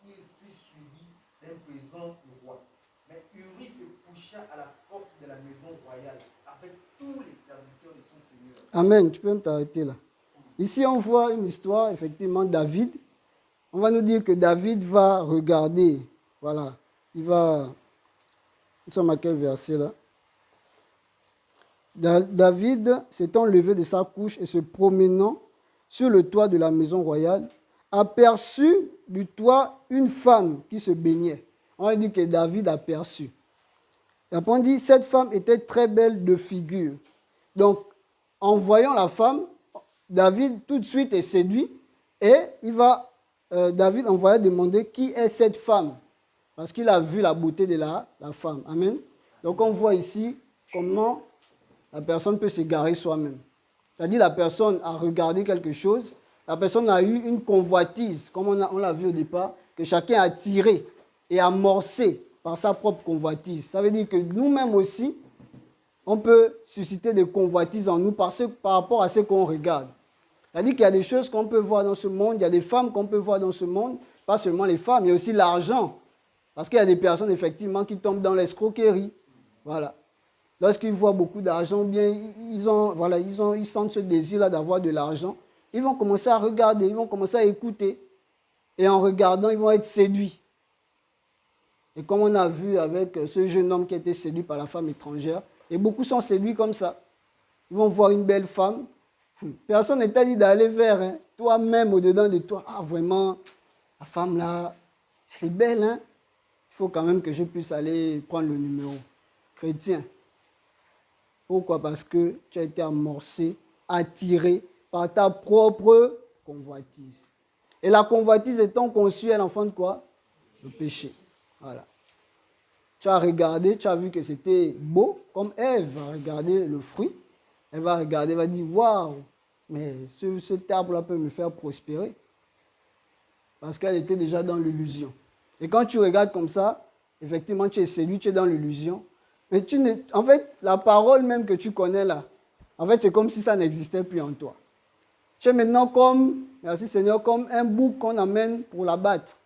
fut suivi d'un présent du roi. Mais Uri se coucha à la porte de la maison royale avec tous les serviteurs de son Seigneur. Amen, tu peux t'arrêter là. Ici, on voit une histoire, effectivement, David. On va nous dire que David va regarder. Voilà, il va... Nous sommes à quel verset là? David s'étant levé de sa couche et se promenant sur le toit de la maison royale, aperçut du toit une femme qui se baignait. On a dit que David aperçut. Et après on dit, cette femme était très belle de figure. Donc, en voyant la femme, David tout de suite est séduit et David envoya demander qui est cette femme. Parce qu'il a vu la beauté de la femme. Amen. Donc, on voit ici comment la personne peut s'égarer soi-même. C'est-à-dire la personne a regardé quelque chose, la personne a eu une convoitise, comme on l'a vu au départ, que chacun a tiré et amorcé par sa propre convoitise. Ça veut dire que nous-mêmes aussi, on peut susciter des convoitises en nous par rapport à ce qu'on regarde. C'est-à-dire qu'il y a des choses qu'on peut voir dans ce monde, il y a des femmes qu'on peut voir dans ce monde, pas seulement les femmes, il y a aussi l'argent. Parce qu'il y a des personnes, effectivement, qui tombent dans l'escroquerie. Voilà. Lorsqu'ils voient beaucoup d'argent, bien, ils sentent ce désir-là d'avoir de l'argent. Ils vont commencer à regarder, ils vont commencer à écouter. Et en regardant, ils vont être séduits. Et comme on a vu avec ce jeune homme qui a été séduit par la femme étrangère, et beaucoup sont séduits comme ça. Ils vont voir une belle femme. Personne ne t'a dit d'aller vers, hein. Toi-même, au-dedans de toi, ah vraiment, la femme là, elle est belle, hein. Il faut quand même que je puisse aller prendre le numéro. Chrétien. Pourquoi? Parce que tu as été amorcé, attiré par ta propre convoitise. Et la convoitise étant conçue, elle enfante quoi? Le péché. Voilà. Tu as regardé, tu as vu que c'était beau, comme Ève va regarder le fruit. Elle va regarder, elle va dire, waouh, mais cet arbre-là peut me faire prospérer. Parce qu'elle était déjà dans l'illusion. Et quand tu regardes comme ça, effectivement, tu es séduit, tu es dans l'illusion. Mais en fait, la parole même que tu connais là, en fait, c'est comme si ça n'existait plus en toi. Tu es maintenant comme, merci Seigneur, comme un bouc qu'on amène pour l'abattre.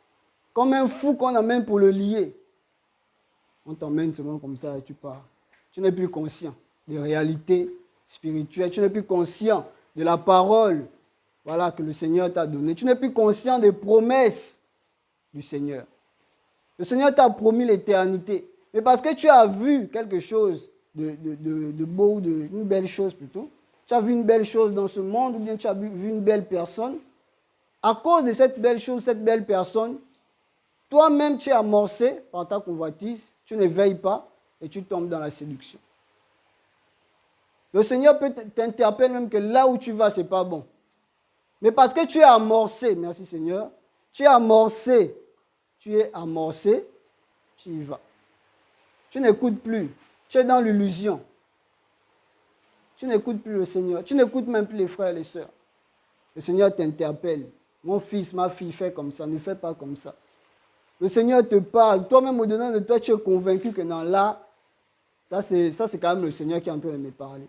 Comme un fou qu'on amène pour le lier. On t'emmène seulement comme ça et tu pars. Tu n'es plus conscient des réalités spirituelles. Tu n'es plus conscient de la parole, voilà, que le Seigneur t'a donnée. Tu n'es plus conscient des promesses du Seigneur. Le Seigneur t'a promis l'éternité. Mais parce que tu as vu quelque chose de beau, une belle chose plutôt, tu as vu une belle chose dans ce monde, ou bien tu as vu une belle personne, à cause de cette belle chose, cette belle personne, toi-même tu es amorcé par ta convoitise, tu ne veilles pas et tu tombes dans la séduction. Le Seigneur peut t'interpeller même que là où tu vas, ce n'est pas bon. Mais parce que tu es amorcé, merci Seigneur, tu es amorcé, tu y vas. Tu n'écoutes plus, tu es dans l'illusion. Tu n'écoutes plus le Seigneur. Tu n'écoutes même plus les frères et les sœurs. Le Seigneur t'interpelle. Mon fils, ma fille, fais comme ça, ne fais pas comme ça. Le Seigneur te parle. Toi-même, au-dedans de toi, tu es convaincu que non, là, ça c'est quand même le Seigneur qui est en train de me parler.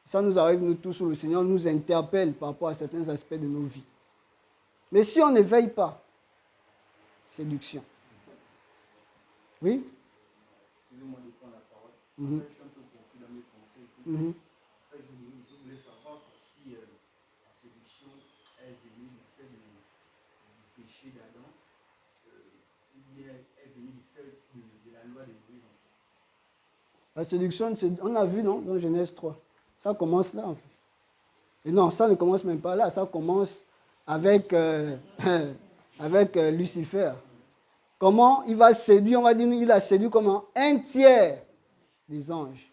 Ça nous arrive, nous tous, où le Seigneur nous interpelle par rapport à certains aspects de nos vies. Mais si on ne veille pas, séduction. Oui? Excusez-moi de prendre la parole. Mhm. Je suis un peu confus dans mes pensées. Mhm. En fait, je voulais savoir si la séduction est venue du fait du péché d'Adam ou bien est venue du fait de la loi de Moïse. La séduction, on a vu, non, dans Genèse 3. Ça commence là, en fait. Et non, ça ne commence même pas là. Ça commence avec, avec Lucifer. Comment il va séduire, on va dire, il a séduit comment? Un tiers des anges,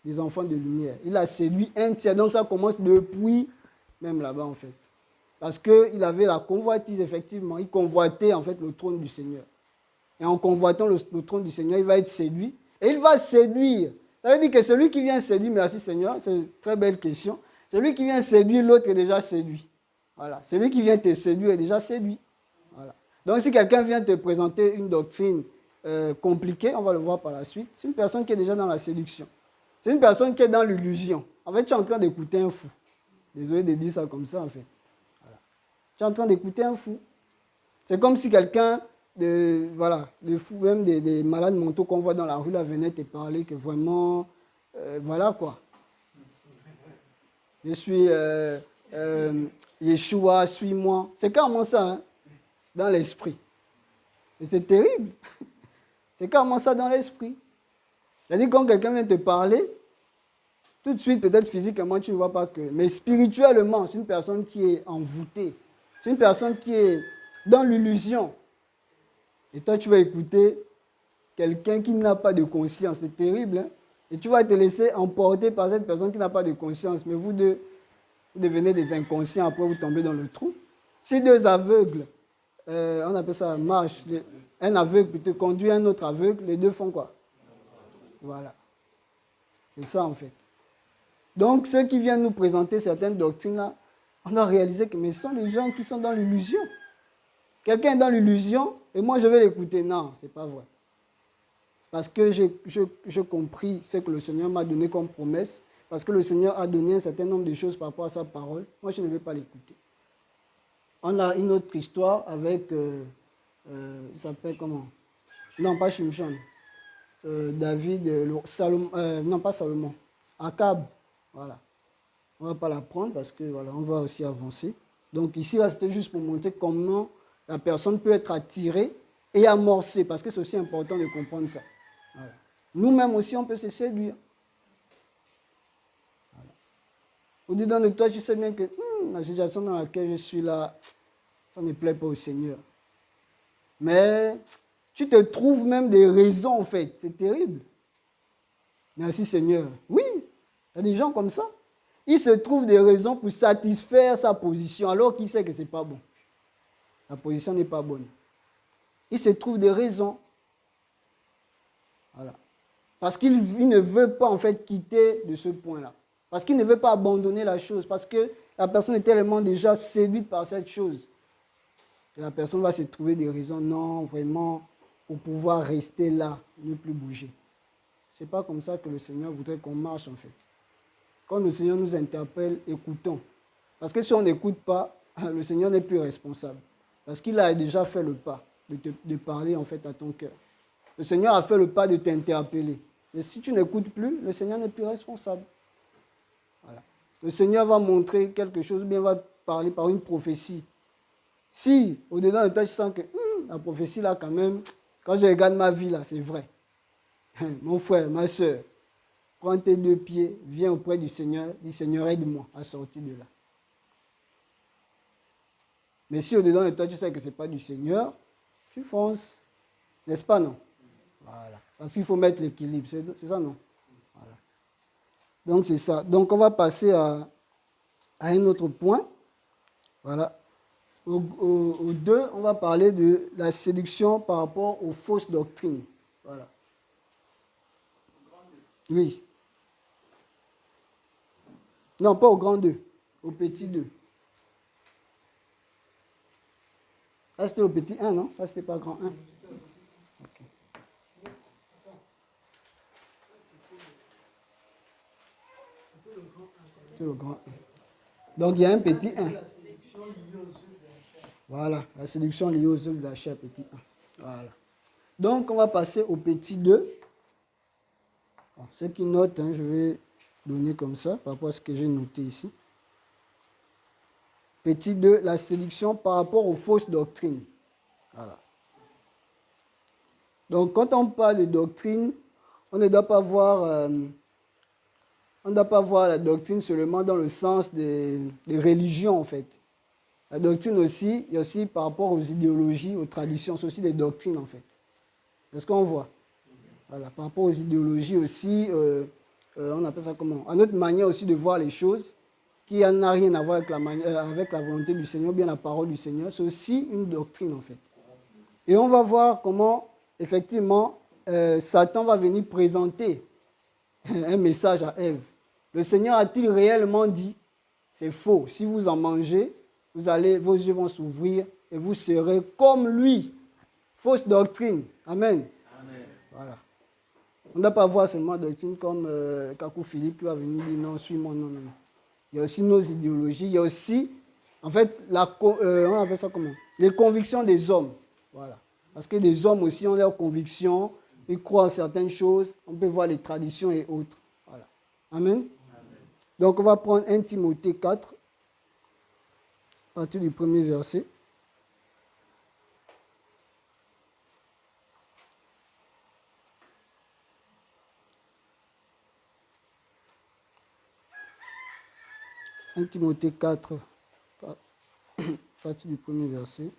des enfants de lumière. Il a séduit un tiers. Donc ça commence depuis même là-bas, en fait. Parce qu'il avait la convoitise, effectivement. Il convoitait, en fait, le trône du Seigneur. Et en convoitant le trône du Seigneur, il va être séduit. Et il va séduire. Ça veut dire que celui qui vient séduire, merci Seigneur, c'est une très belle question. Celui qui vient séduire, l'autre est déjà séduit. Voilà. Celui qui vient te séduire est déjà séduit. Voilà. Donc si quelqu'un vient te présenter une doctrine compliquée, on va le voir par la suite, c'est une personne qui est déjà dans la séduction. C'est une personne qui est dans l'illusion. En fait, tu es en train d'écouter un fou. Désolé de dire ça comme ça, en fait. Voilà. Tu es en train d'écouter un fou. C'est comme si quelqu'un, des fous, même des malades mentaux qu'on voit dans la rue, là, venait te parler que vraiment, voilà quoi. Je suis Yeshua, suis-moi. C'est carrément ça, hein, dans l'esprit. Et c'est terrible. C'est carrément ça dans l'esprit. C'est-à-dire quand quelqu'un vient te parler, tout de suite, peut-être physiquement, tu ne vois pas que. Mais spirituellement, c'est une personne qui est envoûtée. C'est une personne qui est dans l'illusion. Et toi, tu vas écouter quelqu'un qui n'a pas de conscience. C'est terrible, hein? Et tu vas te laisser emporter par cette personne qui n'a pas de conscience. Mais vous deux, vous devenez des inconscients, après vous tombez dans le trou. Si deux aveugles, on appelle ça marche, un aveugle plutôt conduit un autre aveugle, les deux font quoi? Voilà. C'est ça en fait. Donc ceux qui viennent nous présenter certaines doctrines-là, on a réalisé que mais ce sont des gens qui sont dans l'illusion. Quelqu'un est dans l'illusion et moi je vais l'écouter. Non, ce n'est pas vrai. Parce que j'ai compris ce que le Seigneur m'a donné comme promesse, parce que le Seigneur a donné un certain nombre de choses par rapport à sa parole. Moi, je ne vais pas l'écouter. On a une autre histoire avec, il s'appelle comment? Non, pas Shimshon. David, Salomon, non pas Salomon, Akab. Voilà. On ne va pas la prendre parce que voilà, on va aussi avancer. Donc ici, là, c'était juste pour montrer comment la personne peut être attirée et amorcée, parce que c'est aussi important de comprendre ça. Voilà. Nous-mêmes aussi, on peut se séduire. Voilà. Au-dedans de toi, tu sais bien que la situation dans laquelle je suis là, ça ne plaît pas au Seigneur. Mais tu te trouves même des raisons, en fait. C'est terrible. Merci Seigneur. Oui, il y a des gens comme ça. Il se trouve des raisons pour satisfaire sa position, alors qu'il sait que ce n'est pas bon. La position n'est pas bonne. Il se trouve des raisons. Voilà. Parce qu'il ne veut pas en fait quitter de ce point-là. Parce qu'il ne veut pas abandonner la chose. Parce que la personne est tellement déjà séduite par cette chose. Et la personne va se trouver des raisons, non, vraiment, pour pouvoir rester là, ne plus bouger. Ce n'est pas comme ça que le Seigneur voudrait qu'on marche en fait. Quand le Seigneur nous interpelle, écoutons. Parce que si on n'écoute pas, le Seigneur n'est plus responsable. Parce qu'il a déjà fait le pas de parler en fait à ton cœur. Le Seigneur a fait le pas de t'interpeller. Mais si tu n'écoutes plus, le Seigneur n'est plus responsable. Voilà. Le Seigneur va montrer quelque chose, ou bien va parler par une prophétie. Si, au-dedans de toi, tu sens que la prophétie, là, quand même, quand je regarde ma vie, là, c'est vrai. Mon frère, ma soeur, prends tes deux pieds, viens auprès du Seigneur, dis Seigneur, aide-moi à sortir de là. Mais si au-dedans de toi, tu sais que ce n'est pas du Seigneur, tu fonces. N'est-ce pas, non? Voilà. Parce qu'il faut mettre l'équilibre, c'est ça, non? Voilà. Donc, c'est ça. Donc, on va passer à un autre point. Voilà. Au 2, on va parler de la séduction par rapport aux fausses doctrines. Voilà. Oui. Non, pas au grand 2, au petit 2. Ça, c'était au petit 1, non? Ça, c'était pas grand 1. Ok. C'est le grand 1. Donc, il y a un petit 1. Voilà, la séduction liée aux œuvres de la chair, petit 1. Voilà. Donc, on va passer au petit 2. Bon, ceux qui notent, hein, je vais donner comme ça, par rapport à ce que j'ai noté ici. Petit 2, la séduction par rapport aux fausses doctrines. Voilà. Donc, quand on parle de doctrine, on ne doit pas voir, la doctrine seulement dans le sens des religions, en fait. La doctrine aussi, il y a aussi par rapport aux idéologies, aux traditions, c'est aussi des doctrines, en fait. C'est ce qu'on voit. Voilà, par rapport aux idéologies aussi, on appelle ça comment? À notre manière aussi de voir les choses, qui n'a rien à voir avec la volonté du Seigneur, bien la parole du Seigneur, c'est aussi une doctrine, en fait. Et on va voir comment, effectivement, Satan va venir présenter un message à Ève. Le Seigneur a-t-il réellement dit, c'est faux, si vous en mangez, vos yeux vont s'ouvrir et vous serez comme lui. Fausse doctrine. Amen. Amen. Voilà. On ne doit pas voir seulement la doctrine comme Kakou Philippe qui va venir dire non, suis-moi, non, non, non. Il y a aussi nos idéologies, il y a aussi, en fait, on appelle ça comment? Les convictions des hommes. Voilà. Parce que les hommes aussi ont leurs convictions, ils croient en certaines choses, on peut voir les traditions et autres. Voilà. Amen. Amen. Donc on va prendre 1 Timothée 4, à partir du premier verset. « 1 Timothée 4, à partir du premier verset.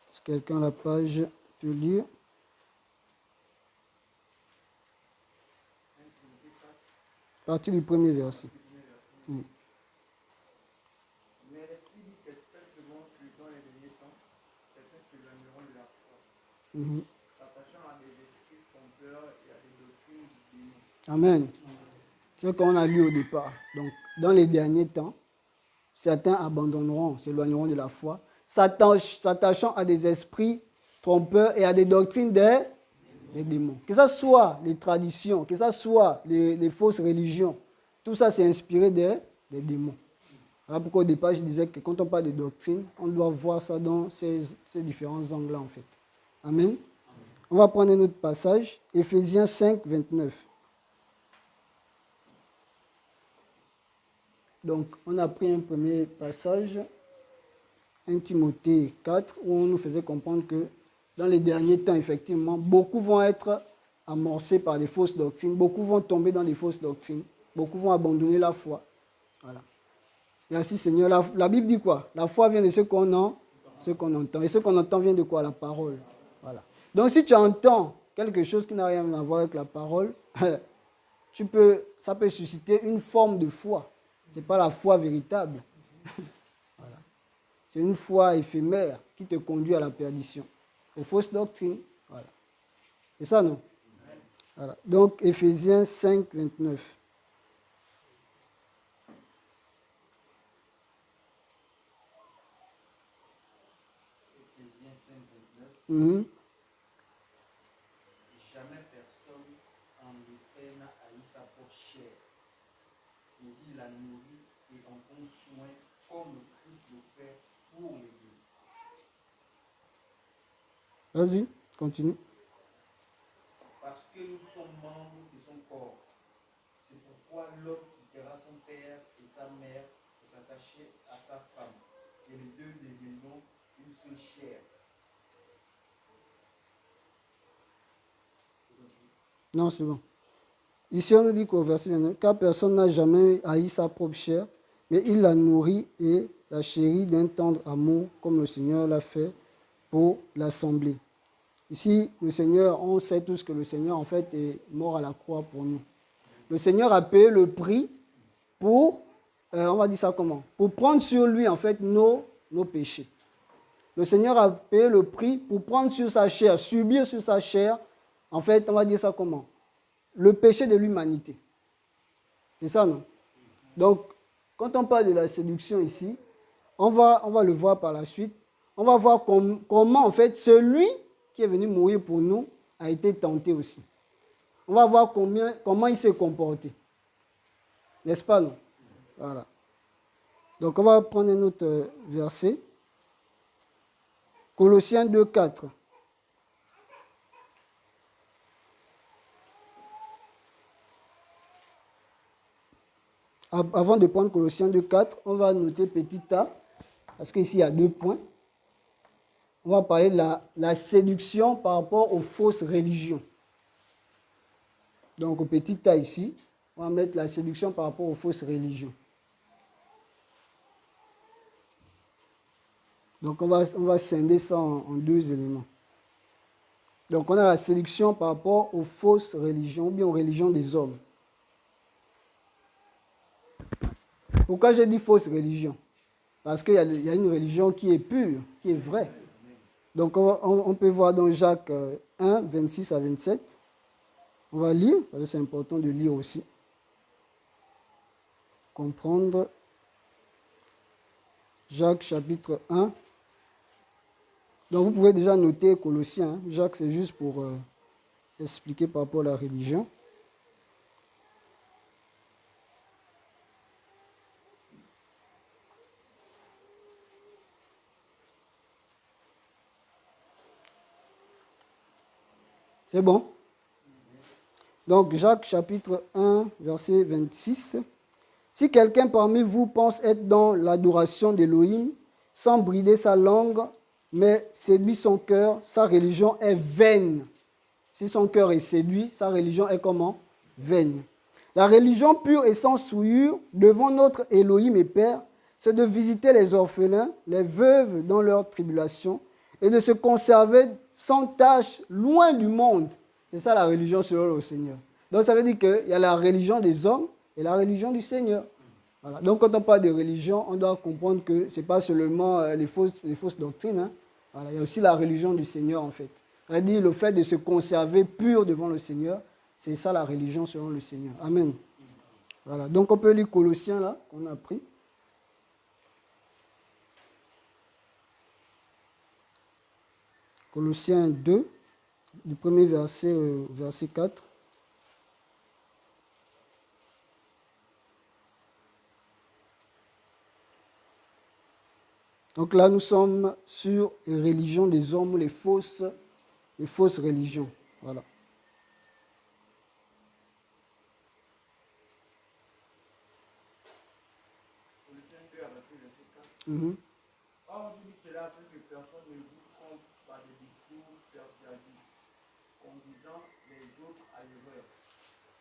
Si quelqu'un a la page peut lire. À partir du premier verset. Mais l'Esprit dit expressément que dans les derniers temps, certains s'éloigneront de la foi, s'attachant à des esprits trompeurs et à des doctrines du démon. Amen. C'est ce qu'on a lu au départ. Donc, dans les derniers temps, certains abandonneront, s'éloigneront de la foi, s'attachant à des esprits trompeurs et à des doctrines des démons. Que ce soit les traditions, que ce soit les fausses religions, tout ça c'est inspiré des démons. Voilà pourquoi au départ je disais que quand on parle de doctrine, on doit voir ça dans ces différents angles-là en fait. Amen. On va prendre un autre passage, Éphésiens 5, 29. Donc, on a pris un premier passage, 1 Timothée 4, où on nous faisait comprendre que dans les derniers temps, effectivement, beaucoup vont être amorcés par des fausses doctrines, beaucoup vont tomber dans des fausses doctrines, beaucoup vont abandonner la foi. Voilà. Merci Seigneur. La Bible dit quoi? La foi vient de ce qu'on entend. Et ce qu'on entend vient de quoi? La parole. Voilà. Donc, si tu entends quelque chose qui n'a rien à voir avec la parole, ça peut susciter une forme de foi. Ce n'est pas la foi véritable. Voilà. C'est une foi éphémère qui te conduit à la perdition, aux fausses doctrines. Voilà. C'est ça, non? Voilà. Donc, Éphésiens 5, 29. Éphésiens 5, 29. Jamais personne en effet n'a haï sa propre chair, mais il la nourrit et en prend soin comme le Christ le fait pour l'Église. Vas-y, continue. Parce que nous sommes membres de son corps. C'est pourquoi l'homme quittera son père et sa mère pour s'attacher à sa femme, et les deux deviendront une seule chair. Non, c'est bon. Ici, on nous dit qu'au verset 29, car personne n'a jamais haï sa propre chair, mais il la nourrit et la chérit d'un tendre amour, comme le Seigneur l'a fait pour l'Assemblée. Ici, le Seigneur, on sait tous que le Seigneur, en fait, est mort à la croix pour nous. Le Seigneur a payé le prix pour, on va dire ça comment? Pour prendre sur lui, en fait, nos péchés. Le Seigneur a payé le prix pour prendre sur sa chair, subir sur sa chair, en fait, on va dire ça comment? Le péché de l'humanité. C'est ça, non? Donc, quand on parle de la séduction ici, on va le voir par la suite. On va voir comment, en fait, celui qui est venu mourir pour nous a été tenté aussi. On va voir comment il s'est comporté. N'est-ce pas, non? Voilà. Donc, on va prendre un autre verset. Colossiens 2, 4. Avant de prendre Colossiens 2, 4, on va noter petit a, parce qu'ici il y a 2 points. On va parler de la séduction par rapport aux fausses religions. Donc, au petit a ici, on va mettre la séduction par rapport aux fausses religions. Donc, on va scinder ça en 2 éléments. Donc, on a la séduction par rapport aux fausses religions, ou bien aux religions des hommes. Pourquoi j'ai dit fausse religion? Parce qu'il y a une religion qui est pure, qui est vraie. Donc, on peut voir dans Jacques 1, 26 à 27. On va lire, parce que c'est important de lire aussi. Comprendre. Jacques chapitre 1. Donc, vous pouvez déjà noter Colossiens. Hein. Jacques, c'est juste pour expliquer par rapport à la religion. C'est bon? Donc, Jacques chapitre 1, verset 26. Si quelqu'un parmi vous pense être dans l'adoration d'Élohim, sans brider sa langue, mais séduit son cœur, sa religion est vaine. Si son cœur est séduit, sa religion est comment? Vaine. La religion pure et sans souillure devant notre Élohim et Père, c'est de visiter les orphelins, les veuves dans leur tribulation, et de se conserver sans tâche, loin du monde. C'est ça la religion selon le Seigneur. Donc ça veut dire qu'il y a la religion des hommes et la religion du Seigneur. Voilà. Donc quand on parle de religion, on doit comprendre que ce n'est pas seulement les fausses doctrines. Hein. Voilà. Il y a aussi la religion du Seigneur en fait. C'est-à-dire le fait de se conserver pur devant le Seigneur, c'est ça la religion selon le Seigneur. Amen. Voilà. Donc on peut lire Colossiens là, qu'on a pris. Colossiens 2, du premier verset au verset 4. Donc là, nous sommes sur les religions des hommes ou les fausses religions. Voilà. Or, je dis cela afin que personne ne vous trompe par des discours persuasifs, conduisant les autres à l'erreur.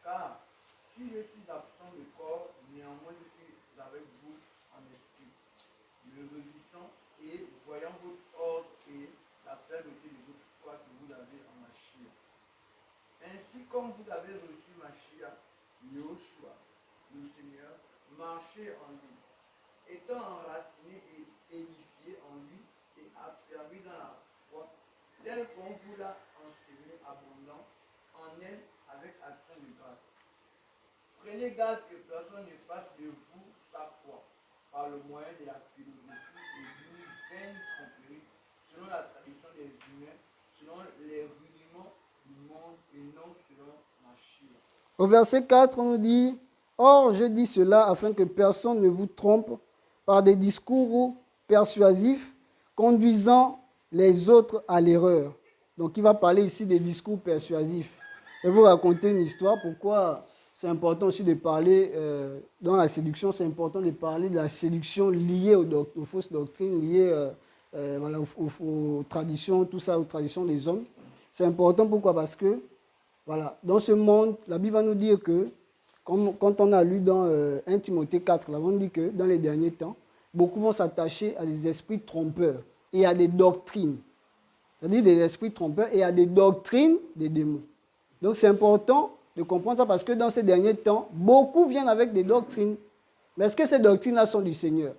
Car si je suis absent de corps, néanmoins je suis avec vous en esprit, me réjouissant et voyant votre ordre et la fermeté de votre foi que vous avez en Mashiach. Ainsi comme vous avez reçu Mashiach, Yahushua, le Seigneur, marchez en lui, étant enraciné et édifié en lui et affermi dans la foi, tel qu'on vous l'a enseigné abondant en elle avec action de grâce. Prenez garde que personne ne fasse de vous sa foi par le moyen de la philosophie et d'une vaine tromperie, selon la tradition des humains, selon les rudiments du monde et non selon Mashiach. Au verset 4, on nous dit « Or, je dis cela afin que personne ne vous trompe par des discours persuasifs, conduisant les autres à l'erreur. » Donc, il va parler ici des discours persuasifs. Je vais vous raconter une histoire. Pourquoi c'est important aussi de parler, dans la séduction, c'est important de parler de la séduction liée aux fausses doctrines, liée voilà, aux traditions, tout ça, aux traditions des hommes. C'est important, pourquoi? Parce que, voilà, dans ce monde, la Bible va nous dire que, quand on a lu dans 1 Timothée 4, là, on dit que dans les derniers temps, beaucoup vont s'attacher à des esprits trompeurs et à des doctrines. C'est-à-dire des esprits trompeurs et à des doctrines des démons. Donc c'est important de comprendre ça parce que dans ces derniers temps, beaucoup viennent avec des doctrines. Mais est-ce que ces doctrines-là sont du Seigneur?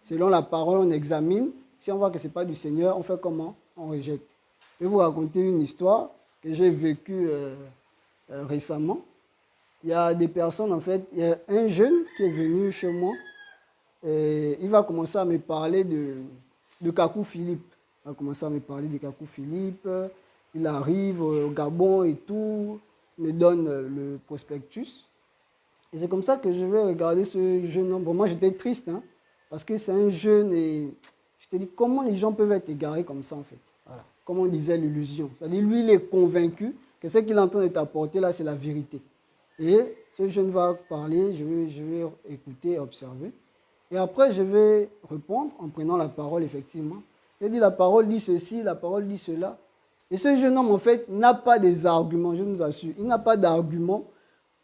Selon la parole, on examine. Si on voit que ce n'est pas du Seigneur, on fait comment? On rejette. Je vais vous raconter une histoire que j'ai vécue récemment. il y a des personnes, en fait, il y a un jeune qui est venu chez moi, et il va commencer à me parler de Kakou Philippe. Il va commencer à me parler de Kakou Philippe. Il arrive au Gabon et tout, il me donne le prospectus. Et c'est comme ça que je vais regarder ce jeune homme. Bon, moi, j'étais triste, hein, parce que c'est un jeune et je te dis, comment les gens peuvent être égarés comme ça, en fait. Voilà. Comme on disait, l'illusion. C'est-à-dire, lui, il est convaincu que ce qu'il est en train de t'apporter là, c'est la vérité. Et ce jeune va parler, je vais écouter, observer. Et après, je vais répondre en prenant la parole, effectivement. Je dis, la parole dit ceci, la parole dit cela. Et ce jeune homme, en fait, n'a pas des arguments, je vous assure. Il n'a pas d'arguments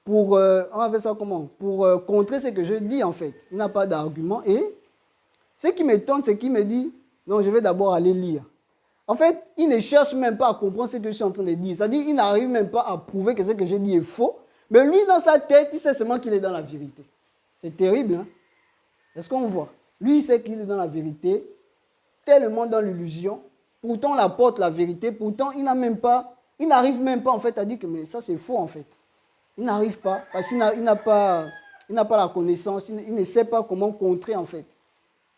pour, on va faire ça comment? Pour contrer ce que je dis, en fait. Il n'a pas d'arguments. Et ce qui m'étonne, c'est qu'il me dit, non, je vais d'abord aller lire. En fait, il ne cherche même pas à comprendre ce que je suis en train de dire. C'est-à-dire, il n'arrive même pas à prouver que ce que j'ai dit est faux. Mais lui, dans sa tête, il sait seulement qu'il est dans la vérité. C'est terrible, hein? Est-ce qu'on voit? Lui, il sait qu'il est dans la vérité, tellement dans l'illusion. Pourtant, on apporte la vérité. Pourtant, il n'arrive même pas en fait à dire que mais ça c'est faux en fait. Il n'arrive pas parce qu'il n'a pas la connaissance. Il ne sait pas comment contrer en fait.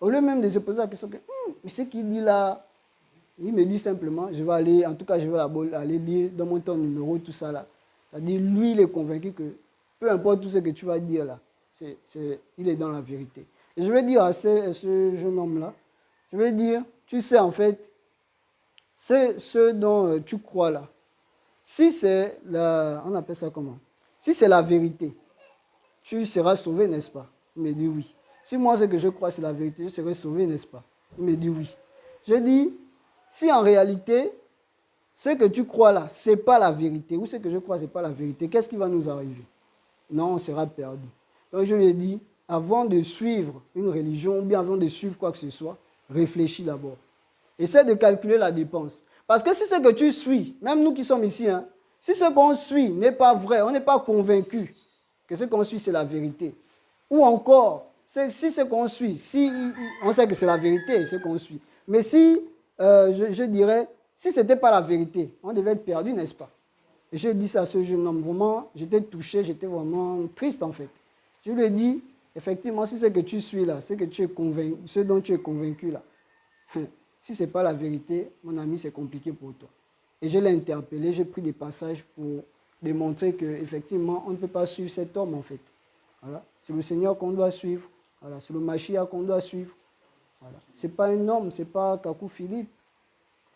Au lieu même de se poser la question que mais ce qu'il dit là, il me dit simplement, je vais aller, en tout cas je vais aller lire dans mon ton numéro tout ça là. C'est-à-dire lui il est convaincu que peu importe tout ce que tu vas dire là, il est dans la vérité. Et je vais dire à ce jeune homme-là, je vais dire, tu sais en fait, ce dont tu crois là, si c'est on appelle ça comment? Si c'est la vérité, tu seras sauvé, n'est-ce pas? Il me dit oui. Si moi ce que je crois c'est la vérité, je serai sauvé, n'est-ce pas? Il me dit oui. Je dis, si en réalité, ce que tu crois là, ce n'est pas la vérité, ou ce que je crois ce n'est pas la vérité, qu'est-ce qui va nous arriver? Non, on sera perdu. Donc je lui ai dit, avant de suivre une religion ou bien avant de suivre quoi que ce soit, réfléchis d'abord. Essaie de calculer la dépense. Parce que si ce que tu suis, même nous qui sommes ici, hein, si ce qu'on suit n'est pas vrai, on n'est pas convaincu que ce qu'on suit c'est la vérité, ou encore, si ce qu'on suit, on sait que c'est la vérité ce qu'on suit, mais si, je dirais, si ce n'était pas la vérité, on devait être perdu, n'est-ce pas? Et j'ai dit ça à ce jeune homme, vraiment, j'étais touché, j'étais vraiment triste en fait. Je lui ai dit, effectivement, si ce que tu suis là, ce dont tu es convaincu là, si ce n'est pas la vérité, mon ami, c'est compliqué pour toi. Et je l'ai interpellé, j'ai pris des passages pour démontrer qu'effectivement, on ne peut pas suivre cet homme en fait. Voilà. C'est le Seigneur qu'on doit suivre. Voilà. C'est le Mashiach qu'on doit suivre. Voilà. Ce n'est pas un homme, ce n'est pas Kakou Philippe.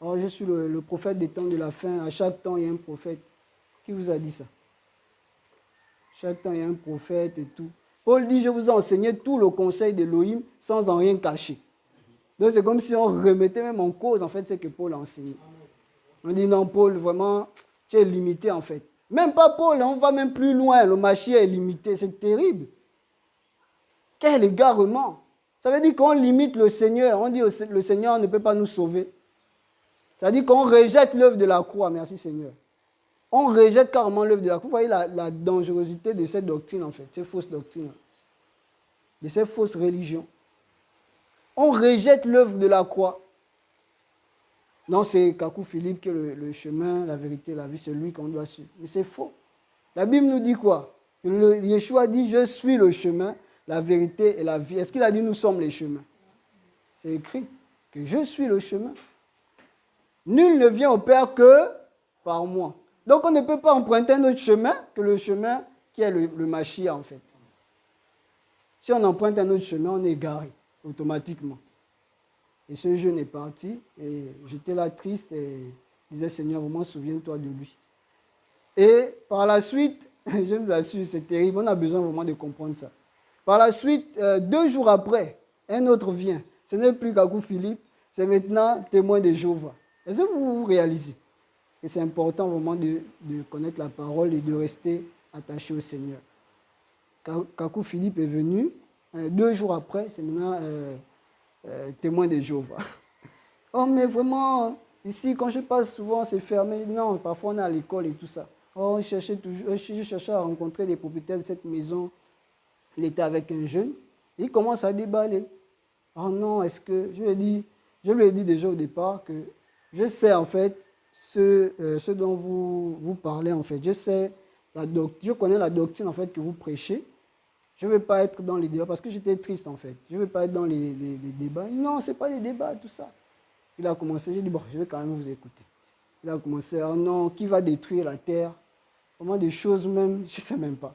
Alors, je suis le prophète des temps de la fin. À chaque temps, il y a un prophète. Qui vous a dit ça? Chaque temps, il y a un prophète et tout. Paul dit, je vous ai enseigné tout le conseil d'Élohim sans en rien cacher. Donc, c'est comme si on remettait même en cause, en fait, ce que Paul a enseigné. On dit, non, Paul, vraiment, tu es limité, en fait. Même pas Paul, on va même plus loin. Le Mashiach est limité. C'est terrible. Quel égarement. Ça veut dire qu'on limite le Seigneur. On dit, le Seigneur ne peut pas nous sauver. Ça veut dire qu'on rejette l'œuvre de la croix. Merci, Seigneur. On rejette carrément l'œuvre de la croix. Vous voyez la dangerosité de cette doctrine, en fait. Ces fausses doctrines. De ces fausses religions. On rejette l'œuvre de la croix. Non, c'est Kakou Philippe qui est le chemin, la vérité, la vie, c'est lui qu'on doit suivre. Mais c'est faux. La Bible nous dit quoi? Yeshua dit, je suis le chemin, la vérité et la vie. Est-ce qu'il a dit, nous sommes les chemins? C'est écrit que je suis le chemin. Nul ne vient au Père que par moi. Donc on ne peut pas emprunter un autre chemin que le chemin qui est le Mashiach en fait. Si on emprunte un autre chemin, on est égaré automatiquement. Et ce jeune est parti et j'étais là triste et je disais Seigneur, vraiment souviens-toi de lui. Et par la suite, je vous assure, c'est terrible, on a besoin vraiment de comprendre ça. Par la suite, 2 jours après, un autre vient. Ce n'est plus Kakou Philippe, c'est maintenant témoin de Jéhovah. Est-ce que vous réalisez? Et c'est important vraiment de connaître la parole et de rester attaché au Seigneur. Kakou Philippe est venu, 2 jours après, c'est maintenant témoin de Jéhovah. Oh, mais vraiment, ici, quand je passe souvent, c'est fermé. Non, parfois on est à l'école et tout ça. Oh, je cherchais à rencontrer les propriétaires de cette maison. Il était avec un jeune. Il commence à déballer. Oh non, est-ce que... Je lui ai dit déjà au départ que je sais en fait ce dont vous parlez en fait. Je sais je connais la doctrine en fait que vous prêchez. Je ne veux pas être dans les débats parce que j'étais triste en fait. Je ne veux pas être dans les débats. Non, ce n'est pas les débats, tout ça. Il a commencé, j'ai dit, bon, je vais quand même vous écouter. Il a commencé, ah non, qui va détruire la terre? Comment des choses même, je ne sais même pas.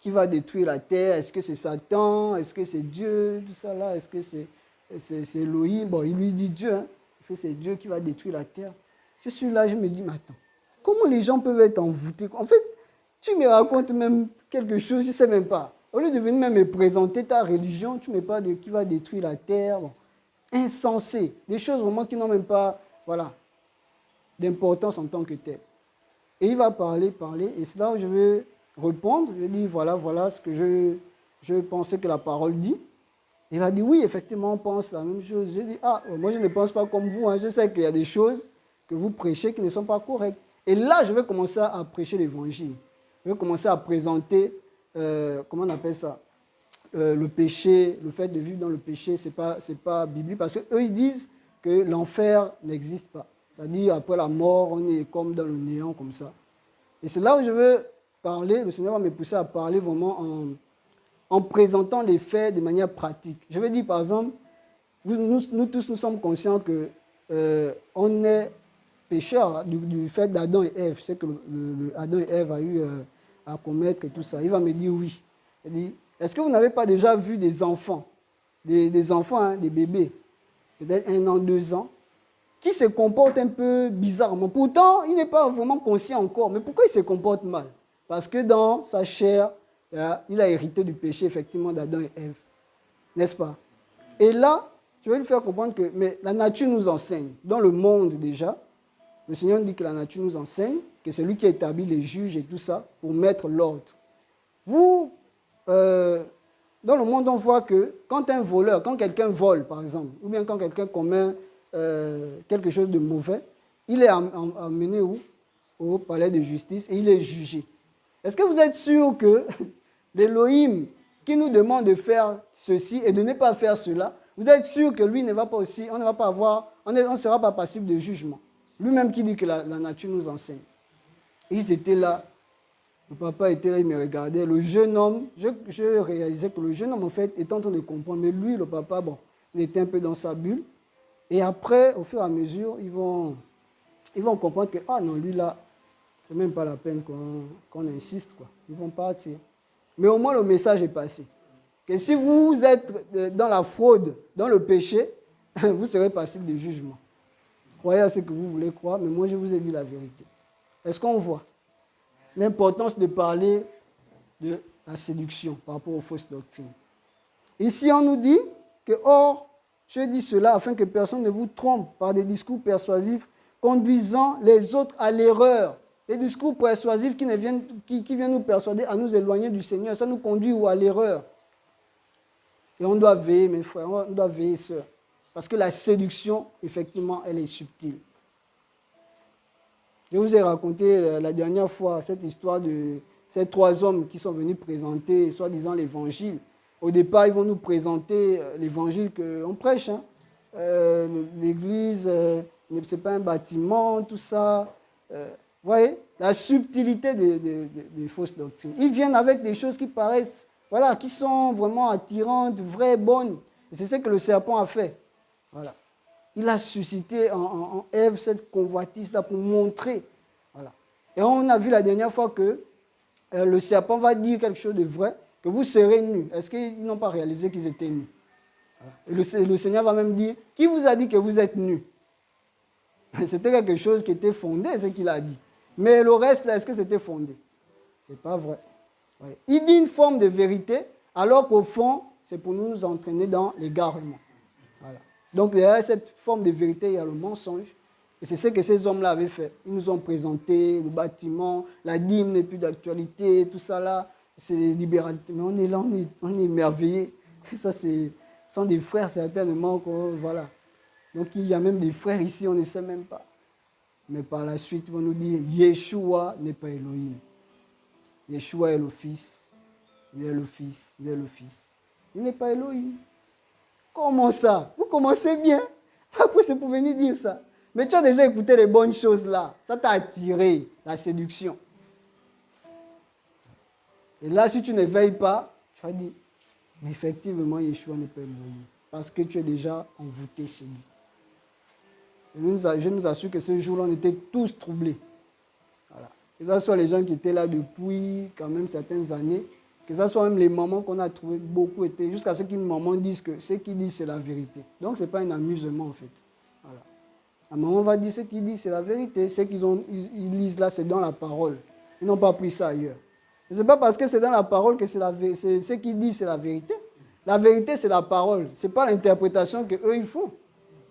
Qui va détruire la terre? Est-ce que c'est Satan? Est-ce que c'est Dieu? Tout ça là, est-ce que c'est Elohim? Bon, il lui dit Dieu, hein? Est-ce que c'est Dieu qui va détruire la terre? Je suis là, je me dis, mais attends, comment les gens peuvent être envoûtés? En fait, tu me racontes même quelque chose, je ne sais même pas. Au lieu de venir même me présenter ta religion, tu me parles de qui va détruire la terre. Bon. Insensé. Des choses vraiment qui n'ont même pas, voilà, d'importance en tant que tel. Et il va parler, et c'est là où je vais répondre. Je dis, voilà ce que je pensais que la parole dit. Il va dire, oui, effectivement, on pense la même chose. Je dis, moi je ne pense pas comme vous. Hein. Je sais qu'il y a des choses que vous prêchez qui ne sont pas correctes. Et là, je vais commencer à prêcher l'évangile. Je vais commencer à présenter, comment on appelle ça, le péché, le fait de vivre dans le péché, c'est pas biblique. Parce qu'eux, ils disent que l'enfer n'existe pas. C'est-à-dire, après la mort, on est comme dans le néant, comme ça. Et c'est là où je veux parler, le Seigneur va me pousser à parler vraiment en présentant les faits de manière pratique. Je veux dire, par exemple, nous tous, nous sommes conscients qu'on est pécheurs du fait d'Adam et Ève. C'est que Adam et Ève a eu à commettre et tout ça. Il va me dire oui. Il dit, est-ce que vous n'avez pas déjà vu des enfants, des enfants, hein, des bébés, peut-être 1 an, 2 ans, qui se comportent un peu bizarrement? Pourtant, il n'est pas vraiment conscient encore. Mais pourquoi il se comporte mal? Parce que dans sa chair, il a hérité du péché, effectivement, d'Adam et Ève. N'est-ce pas? Et là, je vais lui faire comprendre que mais la nature nous enseigne. Dans le monde, déjà, le Seigneur nous dit que la nature nous enseigne, que c'est lui qui a établi les juges et tout ça, pour mettre l'ordre. Vous, dans le monde, on voit que quand un voleur, quand quelqu'un vole, par exemple, ou bien quand quelqu'un commet quelque chose de mauvais, il est amené au palais de justice et il est jugé. Est-ce que vous êtes sûr que l'Élohim qui nous demande de faire ceci et de ne pas faire cela, vous êtes sûr que lui ne va pas aussi, on ne sera pas passible de jugement? Lui-même qui dit que la nature nous enseigne. Ils étaient là, le papa était là, il me regardait. Le jeune homme, je réalisais que le jeune homme, en fait, était en train de comprendre. Mais lui, le papa, bon, il était un peu dans sa bulle. Et après, au fur et à mesure, ils vont comprendre que, ah non, lui là, c'est même pas la peine qu'on insiste, quoi. Ils vont partir. Mais au moins, le message est passé. Que si vous êtes dans la fraude, dans le péché, vous serez passible de jugement. Croyez à ce que vous voulez croire, mais moi, je vous ai dit la vérité. Est-ce qu'on voit l'importance de parler de la séduction par rapport aux fausses doctrines? Ici, on nous dit que, or, je dis cela afin que personne ne vous trompe par des discours persuasifs conduisant les autres à l'erreur. Les discours persuasifs qui viennent nous persuader à nous éloigner du Seigneur, ça nous conduit à l'erreur. Et on doit veiller, mes frères, on doit veiller, sœurs. Parce que la séduction, effectivement, elle est subtile. Je vous ai raconté la dernière fois cette histoire de ces 3 hommes qui sont venus présenter, soi-disant, l'évangile. Au départ, ils vont nous présenter l'évangile qu'on prêche. Hein. L'église, ce n'est pas un bâtiment, tout ça. Vous voyez, la subtilité des fausses doctrines. Ils viennent avec des choses qui paraissent, voilà, qui sont vraiment attirantes, vraies, bonnes. Et c'est ce que le serpent a fait. Voilà. Il a suscité en Ève cette convoitise-là pour montrer. Voilà. Et on a vu la dernière fois que le serpent va dire quelque chose de vrai, que vous serez nus. Est-ce qu'ils n'ont pas réalisé qu'ils étaient nus? Voilà. Et le Seigneur va même dire, qui vous a dit que vous êtes nus? C'était quelque chose qui était fondé, ce qu'il a dit. Mais le reste, là, est-ce que c'était fondé? Ce n'est pas vrai. Ouais. Il dit une forme de vérité, alors qu'au fond, c'est pour nous entraîner dans l'égarement. Voilà. Donc, derrière cette forme de vérité, il y a le mensonge. Et c'est ce que ces hommes-là avaient fait. Ils nous ont présenté le bâtiment, la dîme n'est plus d'actualité, tout ça là, c'est les libéralités. Mais on est là, on est émerveillés. Ça, ce sont des frères certainement. Voilà. Donc, il y a même des frères ici, on ne sait même pas. Mais par la suite, ils vont nous dire, Yeshua n'est pas Elohim. Yeshua est le Fils. Il est le Fils. Il est le Fils. Il n'est pas Elohim. Comment ça? Vous commencez bien. Après, c'est pour venir dire ça. Mais tu as déjà écouté les bonnes choses là. Ça t'a attiré, la séduction. Et là, si tu ne veilles pas, tu vas dire, mais effectivement, Yeshua ne peut mourir. Parce que tu es déjà envoûté chez lui. Et je nous assure que ce jour-là, on était tous troublés. Voilà. Que ce soit les gens qui étaient là depuis quand même certaines années, que ce soit même les mamans qu'on a trouvés, beaucoup étaient, jusqu'à ce qu'une maman dise que ce qu'ils disent, c'est la vérité. Donc, ce n'est pas un amusement, en fait. Voilà. La maman va dire ce qu'ils disent, c'est la vérité. Ce qu'ils lisent là, c'est dans la parole. Ils n'ont pas pris ça ailleurs. Ce n'est pas parce que c'est dans la parole que c'est ce qu'ils disent, c'est la vérité. La vérité, c'est la parole. Ce n'est pas l'interprétation qu'eux, ils font.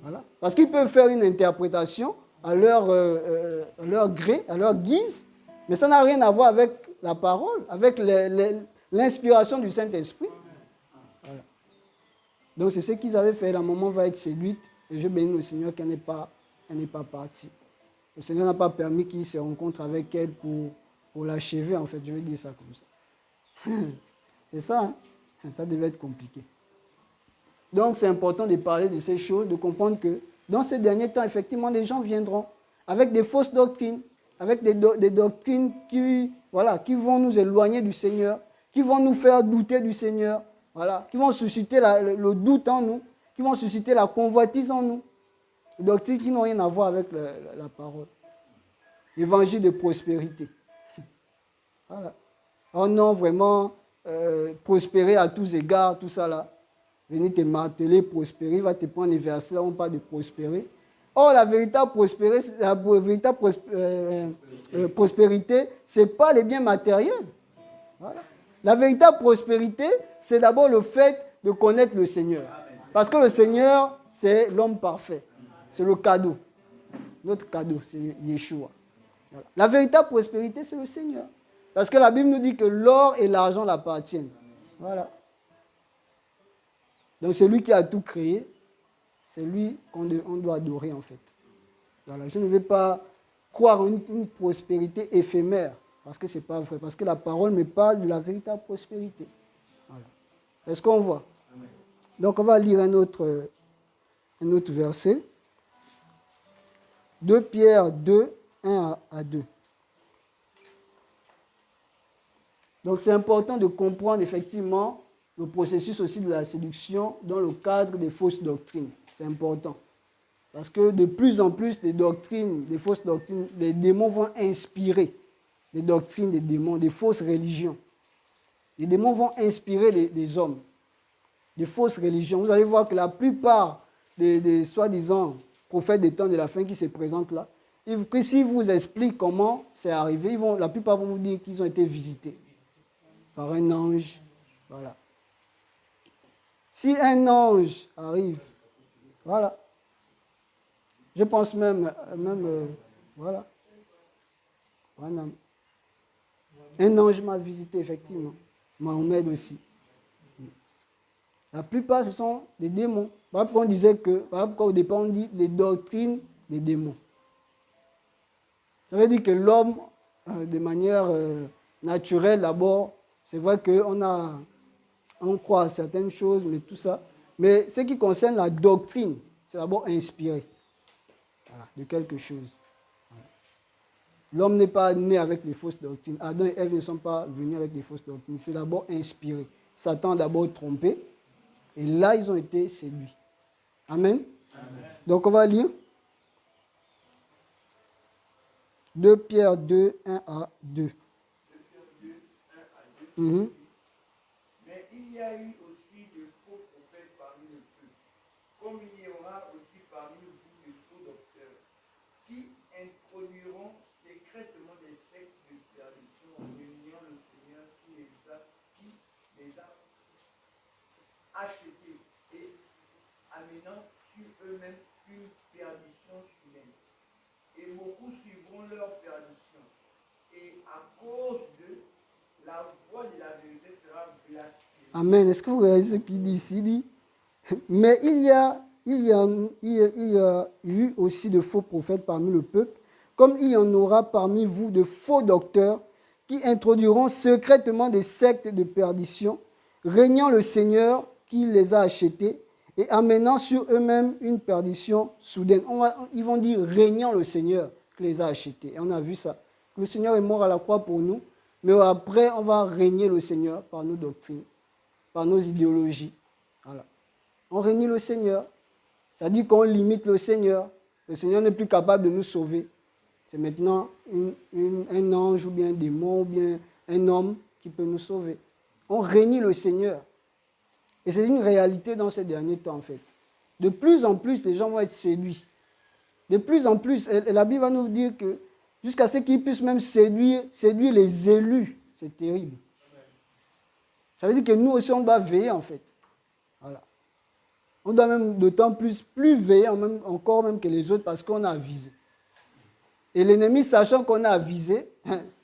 Voilà. Parce qu'ils peuvent faire une interprétation à leur gré, à leur guise, mais ça n'a rien à voir avec la parole, avec l'inspiration du Saint-Esprit. Voilà. Donc c'est ce qu'ils avaient fait. La maman va être séduite et je bénis le Seigneur qu'elle n'est pas partie. Le Seigneur n'a pas permis qu'il se rencontre avec elle pour l'achever, en fait. Je vais dire ça comme ça. C'est ça, hein? Ça devait être compliqué. Donc c'est important de parler de ces choses, de comprendre que dans ces derniers temps, effectivement, les gens viendront avec des fausses doctrines, avec des doctrines qui vont nous éloigner du Seigneur, qui vont nous faire douter du Seigneur, voilà, qui vont susciter le doute en nous, qui vont susciter la convoitise en nous. Des doctrines qui n'ont rien à voir avec la parole. L'évangile de prospérité. Voilà. Oh non, vraiment, prospérer à tous égards, tout ça là. Venir te marteler, prospérer, il va te prendre les versets, là on parle de prospérer. Or, la véritable prospérité, ce n'est pas les biens matériels. Voilà. La véritable prospérité, c'est d'abord le fait de connaître le Seigneur. Parce que le Seigneur, c'est l'homme parfait. C'est le cadeau. Notre cadeau, c'est Yeshua. Voilà. La véritable prospérité, c'est le Seigneur. Parce que la Bible nous dit que l'or et l'argent l'appartiennent. Voilà. Donc c'est lui qui a tout créé, c'est lui qu'on doit adorer en fait. Voilà. Je ne vais pas croire en une prospérité éphémère, parce que ce n'est pas vrai, parce que la parole me parle de la véritable prospérité. Voilà. Est-ce qu'on voit? Amen. Donc on va lire un autre verset. 2 Pierre 2, 1 à 2. Donc c'est important de comprendre effectivement le processus aussi de la séduction dans le cadre des fausses doctrines. C'est important. Parce que de plus en plus, des doctrines, des fausses doctrines, les démons vont inspirer des doctrines des démons, des fausses religions. Les démons vont inspirer des hommes, des fausses religions. Vous allez voir que la plupart des soi-disant prophètes des temps de la fin qui se présentent là, s'ils vous expliquent comment c'est arrivé, la plupart vont vous dire qu'ils ont été visités par un ange. Voilà. Si un ange arrive, voilà. Je pense même voilà. Un ange m'a visité, effectivement. Mahomet aussi. La plupart, ce sont des démons. Par exemple, on disait que, au départ, on dit les doctrines des démons. Ça veut dire que l'homme, de manière naturelle, d'abord, c'est vrai qu'on croit à certaines choses, mais tout ça. Mais ce qui concerne la doctrine, c'est d'abord inspiré, voilà, de quelque chose. Voilà. L'homme n'est pas né avec les fausses doctrines. Adam et Ève ne sont pas venus avec des fausses doctrines. C'est d'abord inspiré. Satan a d'abord trompé. Et là, ils ont été séduits. Amen. Amen. Donc, on va lire 2 Pierre 2, 1 à 2. 2 Pierre 2, 1 à 2. Mm-hmm. Mais il y a eu aussi de faux prophètes parmi le peuple, comme il y aura aussi parmi vous de faux docteurs, qui introduiront secrètement des sectes de perdition en réuniant le Seigneur qui les a achetés et amenant sur eux-mêmes une perdition soudaine. Et beaucoup suivront leur perdition. Et à cause de la voix de la vérité sera blasphémée. Amen. Est-ce que vous regardez ce qu'il dit ici? Il dit, mais il y a eu aussi de faux prophètes parmi le peuple, comme il y en aura parmi vous de faux docteurs qui introduiront secrètement des sectes de perdition, régnant le Seigneur qui les a achetés et amenant sur eux-mêmes une perdition soudaine. Ils vont dire régnant le Seigneur qui les a achetés. Et on a vu ça. Le Seigneur est mort à la croix pour nous. Mais après, on va régner le Seigneur par nos doctrines, par nos idéologies. Voilà. On règne le Seigneur. C'est-à-dire qu'on limite le Seigneur. Le Seigneur n'est plus capable de nous sauver. C'est maintenant un ange ou bien un démon ou bien un homme qui peut nous sauver. On règne le Seigneur. Et c'est une réalité dans ces derniers temps, en fait. De plus en plus, les gens vont être séduits. De plus en plus, et la Bible va nous dire que jusqu'à ce qu'ils puissent même séduire les élus. C'est terrible. Ça veut dire que nous aussi, on doit veiller, en fait. Voilà. On doit même d'autant plus veiller, encore même que les autres, parce qu'on a avisé. Et l'ennemi, sachant qu'on a avisé,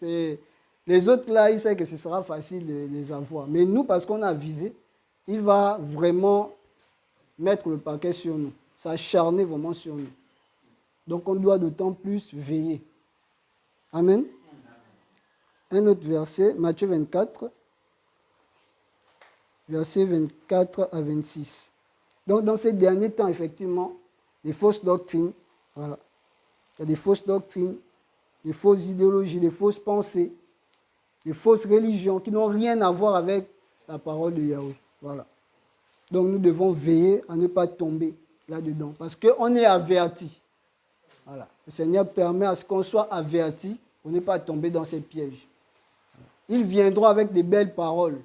les autres là, ils savent que ce sera facile de les avoir. Mais nous, parce qu'on a avisé, il va vraiment mettre le paquet sur nous, s'acharner vraiment sur nous. Donc on doit d'autant plus veiller. Amen. Un autre verset, Matthieu 24, versets 24 à 26. Donc dans ces derniers temps, effectivement, des fausses doctrines, voilà. Il y a des fausses doctrines, des fausses idéologies, des fausses pensées, des fausses religions qui n'ont rien à voir avec la parole de Yahweh. Voilà. Donc nous devons veiller à ne pas tomber là-dedans. Parce qu'on est averti. Voilà. Le Seigneur permet à ce qu'on soit averti pour ne pas tomber dans ces pièges. Ils viendront avec des belles paroles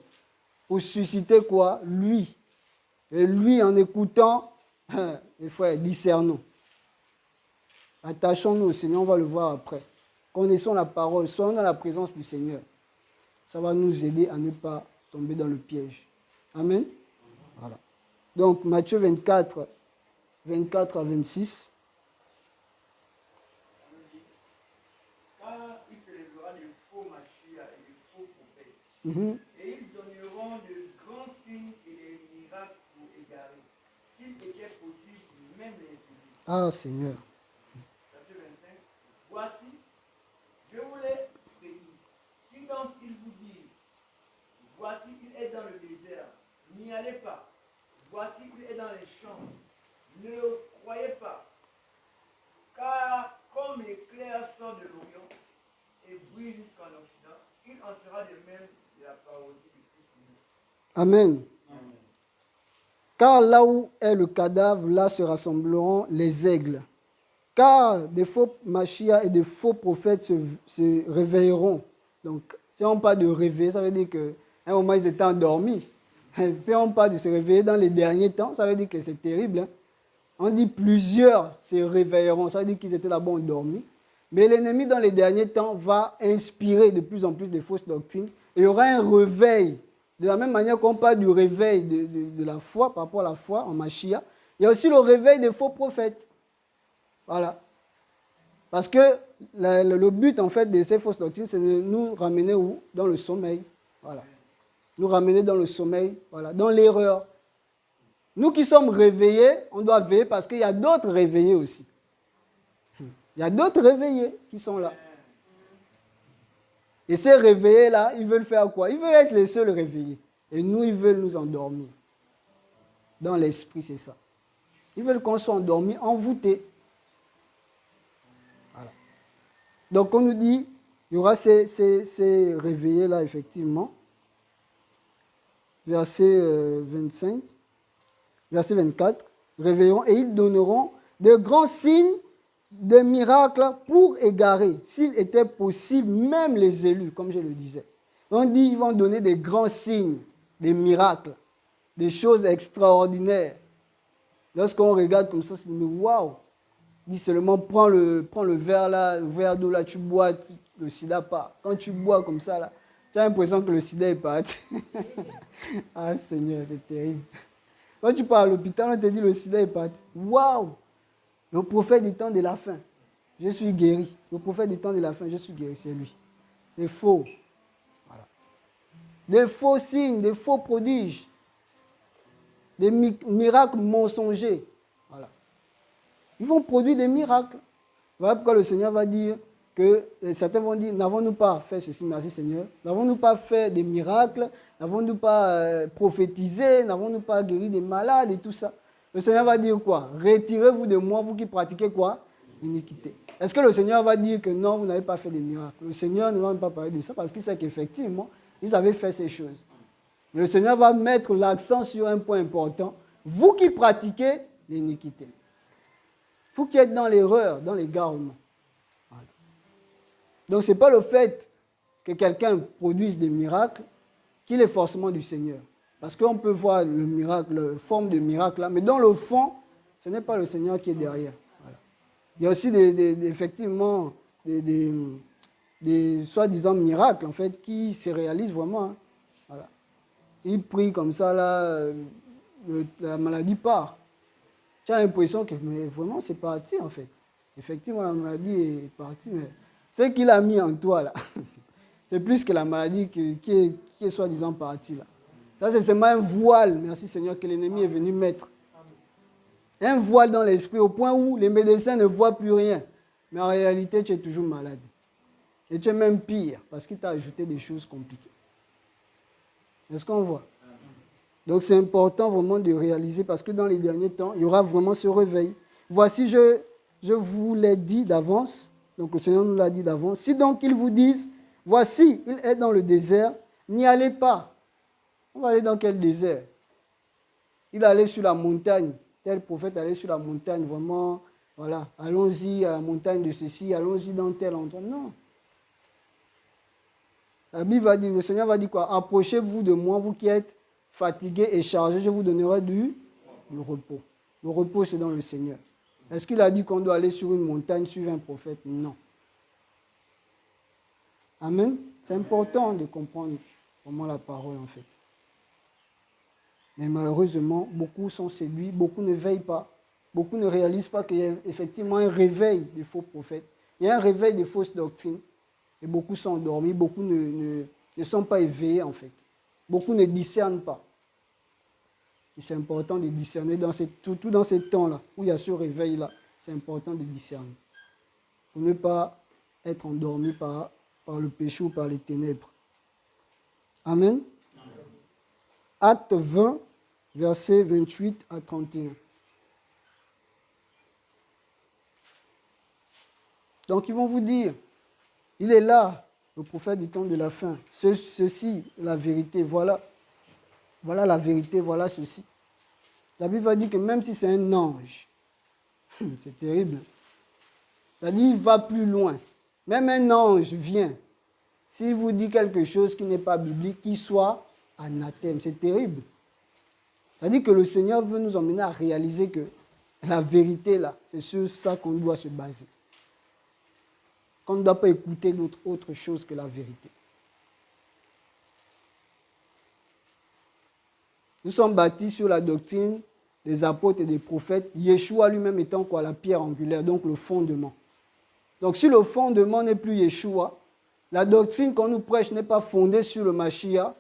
pour susciter quoi? Lui. Et lui, en écoutant, il faut être discernant. Attachons-nous au Seigneur, on va le voir après. Connaissons la parole, soyons dans la présence du Seigneur. Ça va nous aider à ne pas tomber dans le piège. Amen. Voilà. Donc, Matthieu 24, 24 à 26. Car il se lèvera de faux Mashiach et de faux prophètes. Et ils donneront de grands signes et des miracles pour égarer. S'il était possible, même les élus. Ah, Seigneur. Verset 25. Voici, je vous l'ai prédit. Si donc il vous dit, voici, il est dans le désert, n'y allez pas. Voici, il est dans les champs, ne croyez pas. Car comme l'éclair sort de l'Orient et brille jusqu'en Occident, il en sera de même de la parodie du Fils de Dieu. Amen. Car là où est le cadavre, là se rassembleront les aigles. Car des faux Mashiach et des faux prophètes se réveilleront. Donc, si on parle de réveiller, ça veut dire qu'à un moment, ils étaient endormis. Si on parle de se réveiller dans les derniers temps, ça veut dire que c'est terrible. Hein? On dit plusieurs se réveilleront, ça veut dire qu'ils étaient d'abord endormis. Mais l'ennemi, dans les derniers temps, va inspirer de plus en plus de fausses doctrines. Et il y aura un réveil. De la même manière qu'on parle du réveil de la foi, par rapport à la foi en Mashiach, il y a aussi le réveil des faux prophètes. Voilà. Parce que le but, en fait, de ces fausses doctrines, c'est de nous ramener où? Dans le sommeil. Voilà. Nous ramener dans le sommeil, voilà, dans l'erreur. Nous qui sommes réveillés, on doit veiller parce qu'il y a d'autres réveillés aussi. Il y a d'autres réveillés qui sont là. Et ces réveillés-là, ils veulent faire quoi? Ils veulent être les seuls réveillés. Et nous, ils veulent nous endormir. Dans l'esprit, c'est ça. Ils veulent qu'on soit endormis, envoûtés. Voilà. Donc, on nous dit, il y aura ces réveillés-là, effectivement. Verset 25, verset 24, réveilleront et ils donneront de grands signes, des miracles pour égarer, s'il était possible, même les élus, comme je le disais. On dit ils vont donner des grands signes, des miracles, des choses extraordinaires. Lorsqu'on regarde comme ça, c'est waouh! Dis seulement, prends le verre là, le verre d'eau là, tu bois, le sida part. Quand tu bois comme ça là, tu as l'impression que le sida est parti. Ah Seigneur, c'est terrible. Quand tu pars à l'hôpital, on te dit le sida est parti. Waouh! Le prophète du temps de la fin, je suis guéri. Le prophète du temps de la fin, je suis guéri, c'est lui. C'est faux. Voilà. Des faux signes, des faux prodiges, des miracles mensongers. Voilà. Ils vont produire des miracles. Voilà pourquoi le Seigneur va dire que certains vont dire, n'avons-nous pas fait ceci, merci Seigneur, n'avons-nous pas fait des miracles, n'avons-nous pas prophétisé, n'avons-nous pas guéri des malades et tout ça. Le Seigneur va dire quoi? Retirez-vous de moi, vous qui pratiquez quoi? Iniquité. Est-ce que le Seigneur va dire que non, vous n'avez pas fait des miracles? Le Seigneur ne va même pas parler de ça parce qu'il sait qu'effectivement, ils avaient fait ces choses. Mais le Seigneur va mettre l'accent sur un point important. Vous qui pratiquez l'iniquité. Vous qui êtes dans l'erreur, dans l'égarement. Voilà. Donc, ce n'est pas le fait que quelqu'un produise des miracles qu'il est forcément du Seigneur. Parce qu'on peut voir le miracle, la forme de miracle là, mais dans le fond, ce n'est pas le Seigneur qui est derrière. Voilà. Il y a aussi effectivement des soi-disant miracles en fait, qui se réalisent vraiment. Hein. Voilà. Il prie comme ça, là, la maladie part. Tu as l'impression que mais vraiment c'est parti en fait. Effectivement, la maladie est partie, mais ce qu'il a mis en toi là, c'est plus que la maladie qui est soi-disant partie là. Ça, c'est seulement un voile, merci Seigneur, que l'ennemi est venu mettre. Un voile dans l'esprit au point où les médecins ne voient plus rien. Mais en réalité, tu es toujours malade. Et tu es même pire, parce qu'il t'a ajouté des choses compliquées. Est-ce qu'on voit? Donc c'est important vraiment de réaliser, parce que dans les derniers temps, il y aura vraiment ce réveil. Voici, je vous l'ai dit d'avance, donc le Seigneur nous l'a dit d'avance. Si donc ils vous disent, voici, il est dans le désert, n'y allez pas. On va aller dans quel désert? Il allait sur la montagne. Tel prophète allait sur la montagne, vraiment, voilà, allons-y à la montagne de ceci, allons-y dans tel endroit. Non. La Bible va dire, le Seigneur va dire quoi? Approchez-vous de moi, vous qui êtes fatigués et chargés, je vous donnerai du repos. Le repos, c'est dans le Seigneur. Est-ce qu'il a dit qu'on doit aller sur une montagne suivre un prophète? Non. Amen. C'est important de comprendre vraiment la parole, en fait. Mais malheureusement, beaucoup sont séduits, beaucoup ne veillent pas, beaucoup ne réalisent pas qu'il y a effectivement un réveil des faux prophètes, il y a un réveil des fausses doctrines, et beaucoup sont endormis, beaucoup ne sont pas éveillés en fait. Beaucoup ne discernent pas. Et c'est important de discerner, surtout dans ces temps-là, où il y a ce réveil-là, c'est important de discerner. Pour ne pas être endormi par le péché ou par les ténèbres. Amen. Acte 20, versets 28 à 31. Donc ils vont vous dire, il est là, le prophète du temps de la fin. Ceci, la vérité, voilà. Voilà la vérité, voilà ceci. La Bible va dire que même si c'est un ange, c'est terrible. Ça dit, il va plus loin. Même un ange vient. S'il vous dit quelque chose qui n'est pas biblique, qu'il soit anathème. C'est terrible. Ça dit que le Seigneur veut nous emmener à réaliser que la vérité, là, c'est sur ça qu'on doit se baser. Qu'on ne doit pas écouter autre chose que la vérité. Nous sommes bâtis sur la doctrine des apôtres et des prophètes, Yeshua lui-même étant quoi? La pierre angulaire, donc le fondement. Donc si le fondement n'est plus Yeshua, la doctrine qu'on nous prêche n'est pas fondée sur le Mashiach,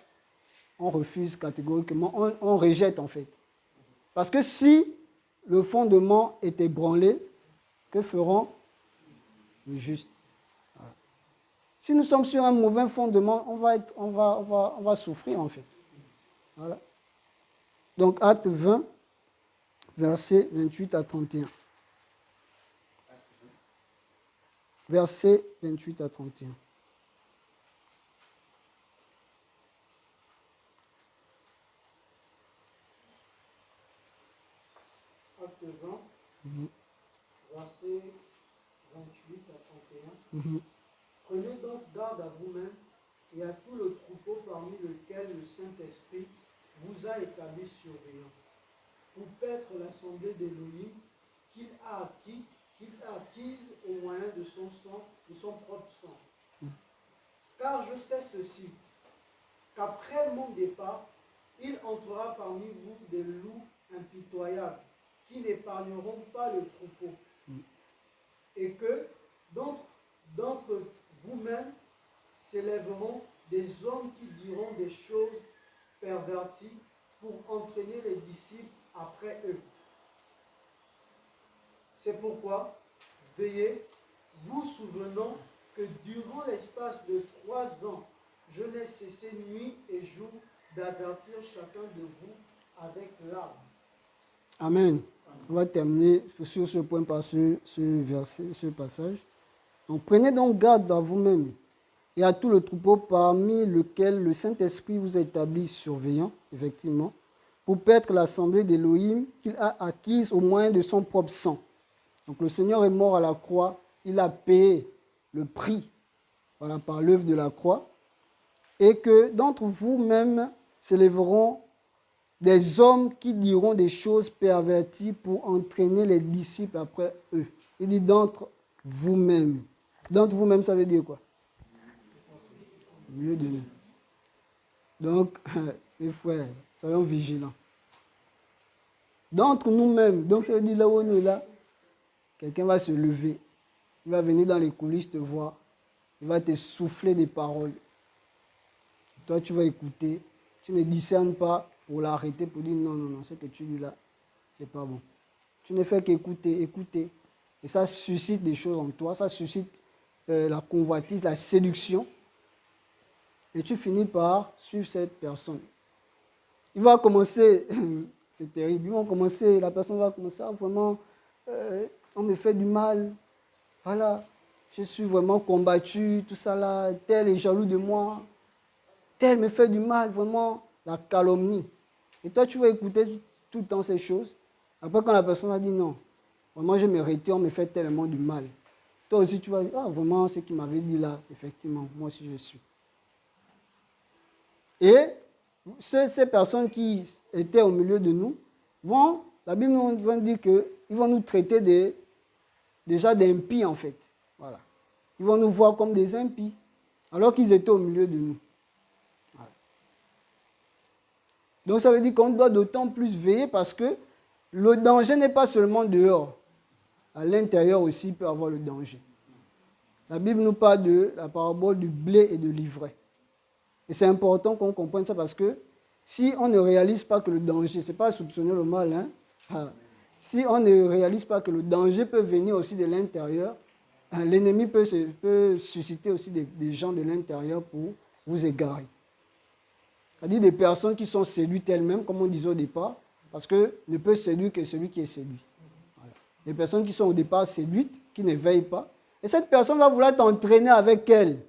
on refuse catégoriquement, on rejette en fait. Parce que si le fondement est ébranlé, que feront les justes? Voilà. Si nous sommes sur un mauvais fondement, on va souffrir en fait. Voilà. Donc acte 20, versets 28 à 31. Versets 28 à 31. Acte 20, versets 28 à 31. Prenez donc garde à vous-même et à tout le troupeau parmi lequel le Saint-Esprit vous a établi surveillant, pour paître l'assemblée d'Élohim qu'il a acquise au moyen de son sang, de son propre sang. Car je sais ceci, qu'après mon départ, il entrera parmi vous des loups impitoyables, qui n'épargneront pas le troupeau, et que d'entre vous-mêmes s'élèveront des hommes qui diront des choses perverties pour entraîner les disciples après eux. C'est pourquoi, veillez, vous souvenant que durant l'espace de 3 ans, je n'ai cessé nuit et jour d'avertir chacun de vous avec larmes. Amen. On va terminer sur ce point par ce verset, ce passage. Donc, prenez donc garde à vous-même et à tout le troupeau parmi lequel le Saint-Esprit vous a établi surveillant, effectivement, pour paître l'assemblée d'Élohim qu'il a acquise au moyen de son propre sang. Donc le Seigneur est mort à la croix, il a payé le prix, voilà, par l'œuvre de la croix, et que d'entre vous-mêmes s'élèveront des hommes qui diront des choses perverties pour entraîner les disciples après eux. Il dit d'entre vous-mêmes. D'entre vous-mêmes, ça veut dire quoi? Au milieu de nous. Donc, les frères, soyons vigilants. D'entre nous-mêmes, donc ça veut dire là où on est là, quelqu'un va se lever, il va venir dans les coulisses te voir, il va te souffler des paroles. Toi, tu vas écouter, tu ne discernes pas pour l'arrêter, pour dire non, ce que tu dis là, c'est pas bon. Tu ne fais qu'écouter, écouter. Et ça suscite des choses en toi, ça suscite la convoitise, la séduction. Et tu finis par suivre cette personne. Il va commencer, c'est terrible, la personne va commencer à vraiment, on me fait du mal, voilà, je suis vraiment combattu, tout ça là, tel est jaloux de moi, tel me fait du mal, vraiment, la calomnie. Et toi, tu vas écouter tout le temps ces choses. Après, quand la personne va dire non, vraiment, je me retire, on me fait tellement du mal. Toi aussi, tu vas dire, ah, vraiment, ce qu'il m'avait dit là, effectivement, moi aussi je suis. Et ces personnes qui étaient au milieu de nous, la Bible nous dit qu'ils vont nous traiter déjà d'impies en fait. Voilà. Ils vont nous voir comme des impies, alors qu'ils étaient au milieu de nous. Voilà. Donc ça veut dire qu'on doit d'autant plus veiller parce que le danger n'est pas seulement dehors. À l'intérieur aussi, il peut y avoir le danger. La Bible nous parle de la parabole du blé et de l'ivraie. Et c'est important qu'on comprenne ça parce que si on ne réalise pas que le danger, ce n'est pas soupçonner le mal, hein, si on ne réalise pas que le danger peut venir aussi de l'intérieur, l'ennemi peut susciter aussi des gens de l'intérieur pour vous égarer. C'est-à-dire des personnes qui sont séduites elles-mêmes, comme on disait au départ, parce que ne peut séduire que celui qui est séduit. Voilà. Des personnes qui sont au départ séduites, qui ne veillent pas, et cette personne va vouloir t'entraîner avec elle.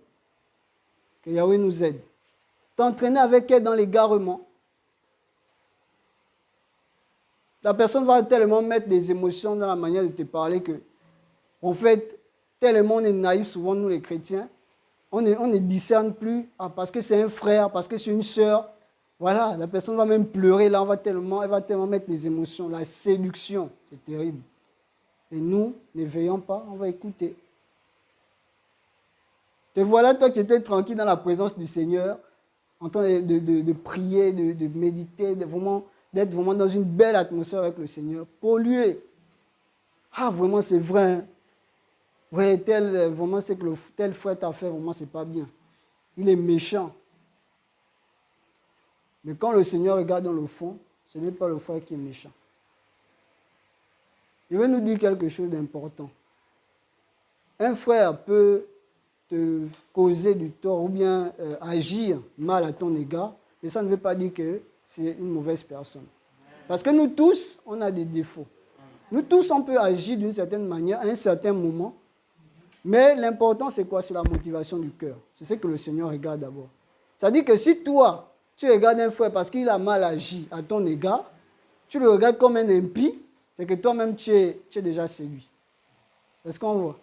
Que Yahweh nous aide. T'entraîner avec elle dans l'égarement. La personne va tellement mettre des émotions dans la manière de te parler que, en fait, tellement on est naïf, souvent nous les chrétiens, on ne discerne plus parce que c'est un frère, parce que c'est une sœur. Voilà, la personne va même pleurer, là, elle va tellement mettre des émotions. La séduction, c'est terrible. Et nous, ne veillons pas, on va écouter. Te voilà, toi qui étais tranquille dans la présence du Seigneur, en train de prier, de méditer, d'être vraiment dans une belle atmosphère avec le Seigneur, pollué. Ah, vraiment, c'est vrai. Hein? Ouais, vraiment, c'est que tel frère t'a fait, vraiment, c'est pas bien. Il est méchant. Mais quand le Seigneur regarde dans le fond, ce n'est pas le frère qui est méchant. Je vais nous dire quelque chose d'important. Un frère peut te causer du tort ou bien agir mal à ton égard, mais ça ne veut pas dire que c'est une mauvaise personne. Parce que nous tous, on a des défauts. Nous tous, on peut agir d'une certaine manière à un certain moment, mais l'important, c'est quoi? C'est la motivation du cœur. C'est ce que le Seigneur regarde d'abord. C'est-à-dire que si toi, tu regardes un frère parce qu'il a mal agi à ton égard, tu le regardes comme un impie, c'est que toi-même, tu es déjà séduit. Est-ce qu'on voit?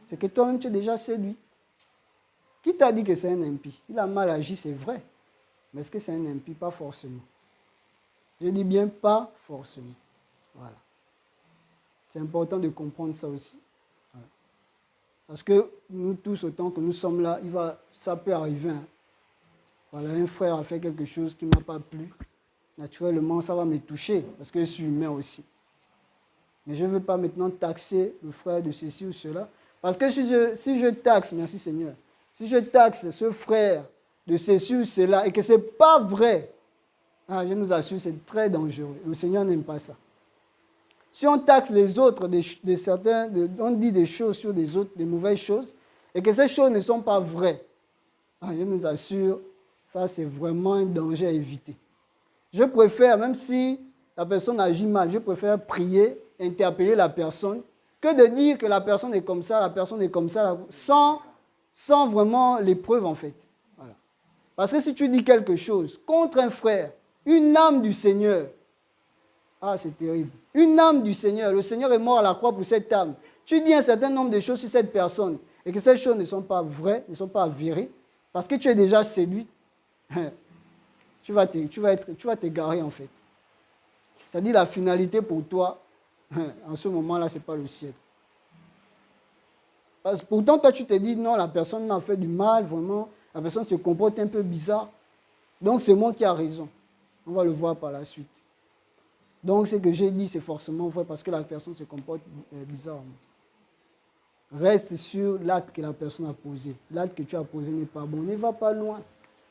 C'est que toi-même, tu es déjà séduit. Qui t'a dit que c'est un impie? Il a mal agi, c'est vrai. Mais est-ce que c'est un impie? Pas forcément. Je dis bien pas forcément. Voilà. C'est important de comprendre ça aussi. Voilà. Parce que nous tous, autant que nous sommes là, ça peut arriver. Hein. Voilà, un frère a fait quelque chose qui ne m'a pas plu. Naturellement, ça va me toucher, parce que je suis humain aussi. Mais je ne veux pas maintenant taxer le frère de ceci ou cela. Parce que si je taxe, merci Seigneur, si je taxe ce frère de ceci ou cela et que ce n'est pas vrai, je nous assure, c'est très dangereux. Le Seigneur n'aime pas ça. Si on taxe les autres, on dit des choses sur les autres, des mauvaises choses, et que ces choses ne sont pas vraies, je nous assure, ça c'est vraiment un danger à éviter. Je préfère, même si la personne agit mal, je préfère prier, interpeller la personne, que de dire que la personne est comme ça, sans vraiment les preuves en fait. Voilà. Parce que si tu dis quelque chose contre un frère, une âme du Seigneur, ah c'est terrible, une âme du Seigneur, le Seigneur est mort à la croix pour cette âme. Tu dis un certain nombre de choses sur cette personne et que ces choses ne sont pas vraies, ne sont pas avérées, parce que tu es déjà séduit, tu vas t'égarer en fait. C'est-à-dire la finalité pour toi, en ce moment-là, ce n'est pas le ciel. Parce que pourtant, toi, tu te dis, non, la personne m'a fait du mal, vraiment, la personne se comporte un peu bizarre. Donc, c'est moi qui ai raison. On va le voir par la suite. Donc, ce que j'ai dit, c'est forcément vrai parce que la personne se comporte bizarrement. Reste sur l'acte que la personne a posé. L'acte que tu as posé n'est pas bon. Ne va pas loin.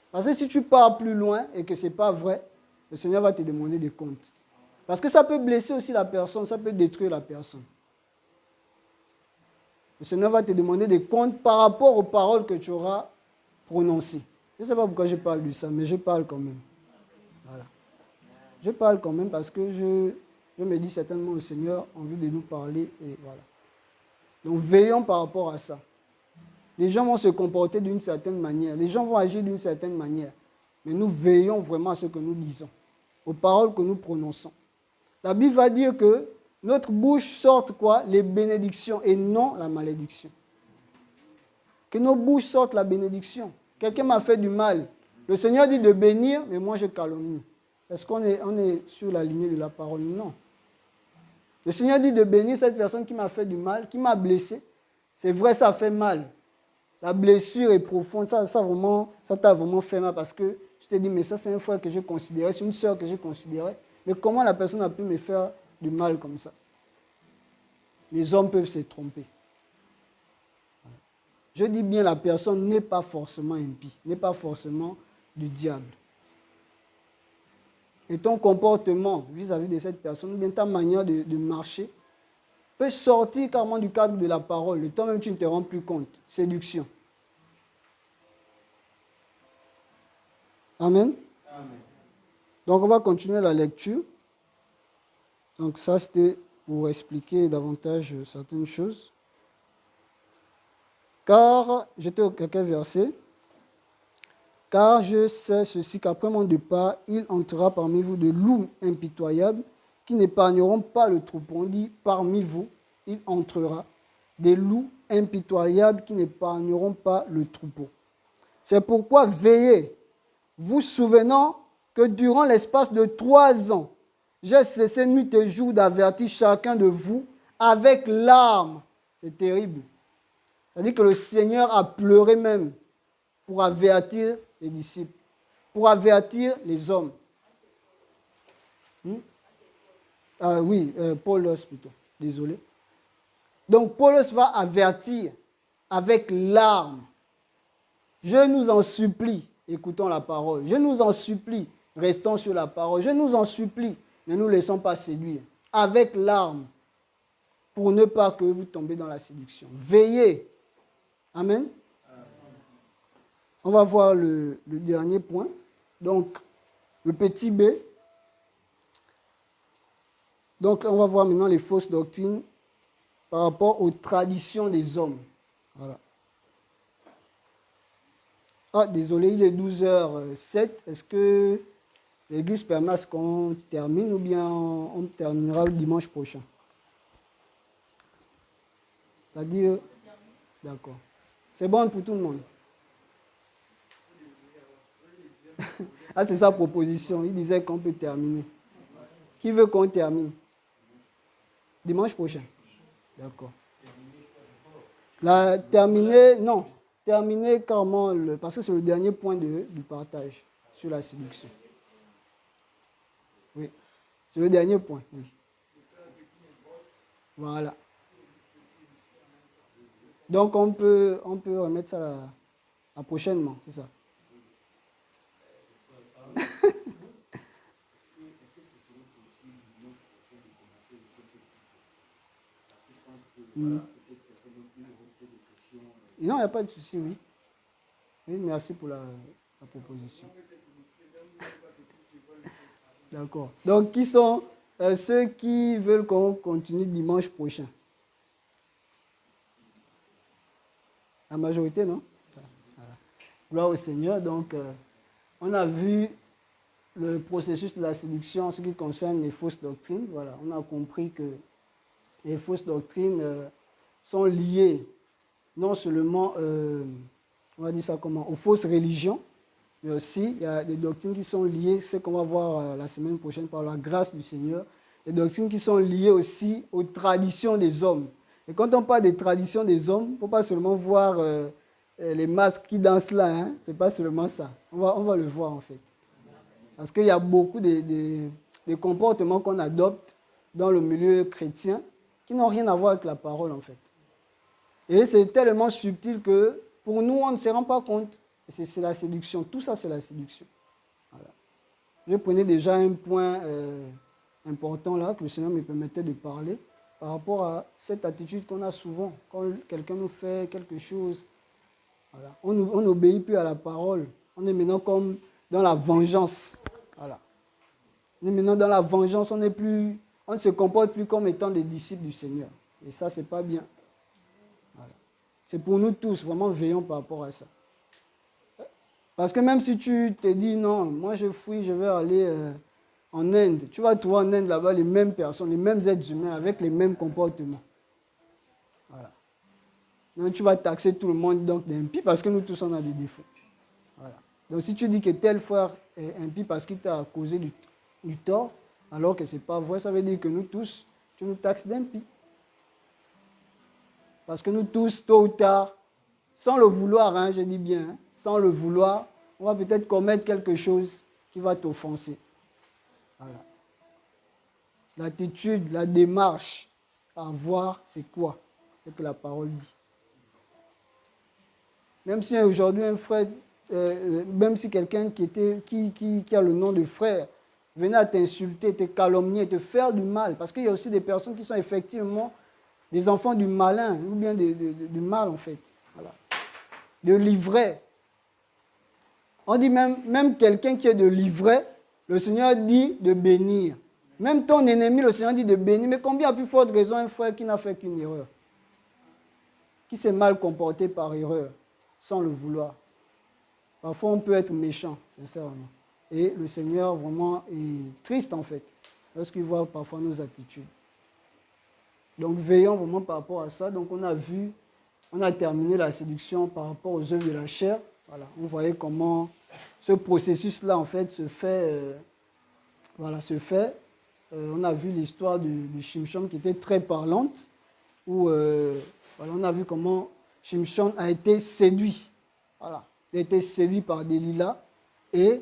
Parce que si tu pars plus loin et que ce n'est pas vrai, le Seigneur va te demander des comptes. Parce que ça peut blesser aussi la personne, ça peut détruire la personne. Le Seigneur va te demander des comptes par rapport aux paroles que tu auras prononcées. Je ne sais pas pourquoi je parle de ça, mais je parle quand même. Voilà. Je parle quand même parce que je me dis certainement le Seigneur a envie de nous parler. Et voilà. Donc veillons par rapport à ça. Les gens vont se comporter d'une certaine manière. Les gens vont agir d'une certaine manière. Mais nous veillons vraiment à ce que nous disons, aux paroles que nous prononçons. La Bible va dire que notre bouche sorte quoi? Les bénédictions et non la malédiction. Que nos bouches sortent la bénédiction. Quelqu'un m'a fait du mal. Le Seigneur dit de bénir, mais moi je calomnie. Est-ce qu'on est sur la lignée de la parole? Non. Le Seigneur dit de bénir cette personne qui m'a fait du mal, qui m'a blessé. C'est vrai, ça fait mal. La blessure est profonde. Ça t'a vraiment fait mal parce que tu t'es dit, mais ça c'est un frère que je considérais, c'est une soeur que je considérais. Mais comment la personne a pu me faire du mal comme ça? Les hommes peuvent se tromper. Je dis bien, la personne n'est pas forcément impie, n'est pas forcément du diable. Et ton comportement vis-à-vis de cette personne, ou bien ta manière de marcher, peut sortir carrément du cadre de la parole. Et toi-même, tu ne te rends plus compte. Séduction. Amen. Amen. Donc, on va continuer la lecture. Donc, ça, c'était pour expliquer davantage certaines choses. Car, j'étais au quelques versets. Car je sais ceci, qu'après mon départ, il entrera parmi vous de loups impitoyables qui n'épargneront pas le troupeau. On dit, parmi vous, il entrera des loups impitoyables qui n'épargneront pas le troupeau. C'est pourquoi veillez, vous souvenant que durant l'espace de 3 ans, j'ai cessé nuit et jour d'avertir chacun de vous avec larmes. C'est terrible. C'est-à-dire que le Seigneur a pleuré même pour avertir les disciples, pour avertir les hommes. Oui, Paulos plutôt, désolé. Donc Paulos va avertir avec larmes. Je nous en supplie, écoutons la parole. Je nous en supplie, restons sur la parole. Je nous en supplie, ne nous laissons pas séduire. Avec larmes, pour ne pas que vous tombiez dans la séduction. Veillez. Amen. On va voir le dernier point. Donc, le petit b. Donc, on va voir maintenant les fausses doctrines par rapport aux traditions des hommes. Voilà. Ah, désolé, il est 12h07. Est-ce que l'Église permet à ce qu'on termine ou bien on terminera le dimanche prochain? C'est-à-dire... D'accord. C'est bon pour tout le monde. Ah, c'est sa proposition. Il disait qu'on peut terminer. Qui veut qu'on termine? Dimanche prochain. D'accord. Terminer carrément, parce que c'est le dernier point du partage sur la séduction. Oui, c'est le dernier point. Oui. Voilà. Donc, on peut remettre ça à prochainement, c'est ça. Non, il n'y a pas de souci, oui. Oui, merci pour la proposition. D'accord. Donc, qui sont ceux qui veulent qu'on continue dimanche prochain? La majorité, non? Voilà. Gloire au Seigneur. Donc, on a vu le processus de la séduction en ce qui concerne les fausses doctrines. Voilà, on a compris que les fausses doctrines sont liées non seulement, on va dire ça comment, aux fausses religions, mais aussi il y a des doctrines qui sont liées, ce qu'on va voir la semaine prochaine par la grâce du Seigneur, des doctrines qui sont liées aussi aux traditions des hommes. Et quand on parle des traditions des hommes, il ne faut pas seulement voir les masques qui dansent là, hein? Ce n'est pas seulement ça. On va le voir en fait. Parce qu'il y a beaucoup de comportements qu'on adopte dans le milieu chrétien qui n'ont rien à voir avec la parole en fait. Et c'est tellement subtil que pour nous, on ne se rend pas compte. C'est la séduction. Tout ça, c'est la séduction. Voilà. Je prenais déjà un point important là, que le Seigneur me permettait de parler, par rapport à cette attitude qu'on a souvent. Quand quelqu'un nous fait quelque chose, voilà, on n'obéit plus à la parole. On est maintenant comme dans la vengeance. Voilà. On est maintenant dans la vengeance. On ne se comporte plus comme étant des disciples du Seigneur. Et ça, ce n'est pas bien. Voilà. C'est pour nous tous, vraiment veillons par rapport à ça. Parce que même si tu te dis non, moi je fuis, je vais aller en Inde, tu vas trouver en Inde là-bas les mêmes personnes, les mêmes êtres humains avec les mêmes comportements. Voilà. Donc tu vas taxer tout le monde donc d'impie parce que nous tous on a des défauts. Voilà. Donc si tu dis que tel frère est impie parce qu'il t'a causé du tort, alors que ce n'est pas vrai, ça veut dire que nous tous, tu nous taxes d'impie. Parce que nous tous, tôt ou tard, sans le vouloir, hein, je dis bien, hein, sans le vouloir, on va peut-être commettre quelque chose qui va t'offenser. Voilà. L'attitude, la démarche à avoir, c'est quoi? C'est que la parole dit. Même si aujourd'hui un frère, même si quelqu'un qui a le nom de frère, venait à t'insulter, te calomnier, te faire du mal, parce qu'il y a aussi des personnes qui sont effectivement des enfants du malin, ou bien du mal en fait. Voilà. De l'ivraie. On dit même quelqu'un qui est de l'ivraie, le Seigneur dit de bénir. Même ton ennemi, le Seigneur dit de bénir. Mais combien a plus forte raison un frère qui n'a fait qu'une erreur? Qui s'est mal comporté par erreur, sans le vouloir. Parfois on peut être méchant, sincèrement. Et le Seigneur vraiment est triste en fait, lorsqu'il voit parfois nos attitudes. Donc veillons vraiment par rapport à ça. Donc on a terminé la séduction par rapport aux œuvres de la chair. Voilà, on voyait comment ce processus-là en fait se fait. On a vu l'histoire de Shimshon qui était très parlante, où voilà, on a vu comment Shimshon a été séduit. Voilà, il a été séduit par Delilah et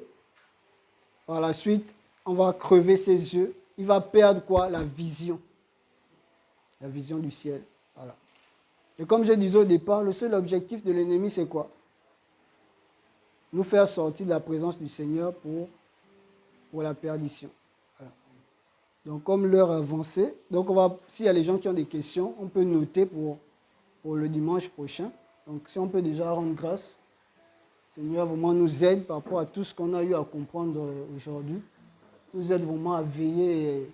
par la suite, on va crever ses yeux. Il va perdre quoi? La vision. La vision du ciel. Voilà. Et comme je disais au départ, le seul objectif de l'ennemi, c'est quoi? Nous faire sortir de la présence du Seigneur pour la perdition. Voilà. Donc, comme l'heure avançait, donc s'il y a les gens qui ont des questions, on peut noter pour le dimanche prochain. Donc, si on peut déjà rendre grâce, le Seigneur vraiment nous aide par rapport à tout ce qu'on a eu à comprendre aujourd'hui. Nous aide vraiment à veiller et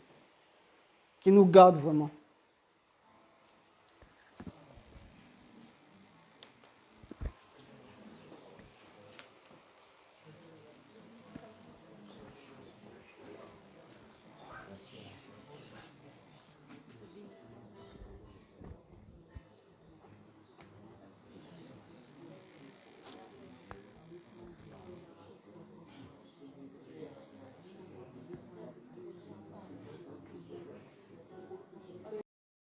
qui nous garde vraiment.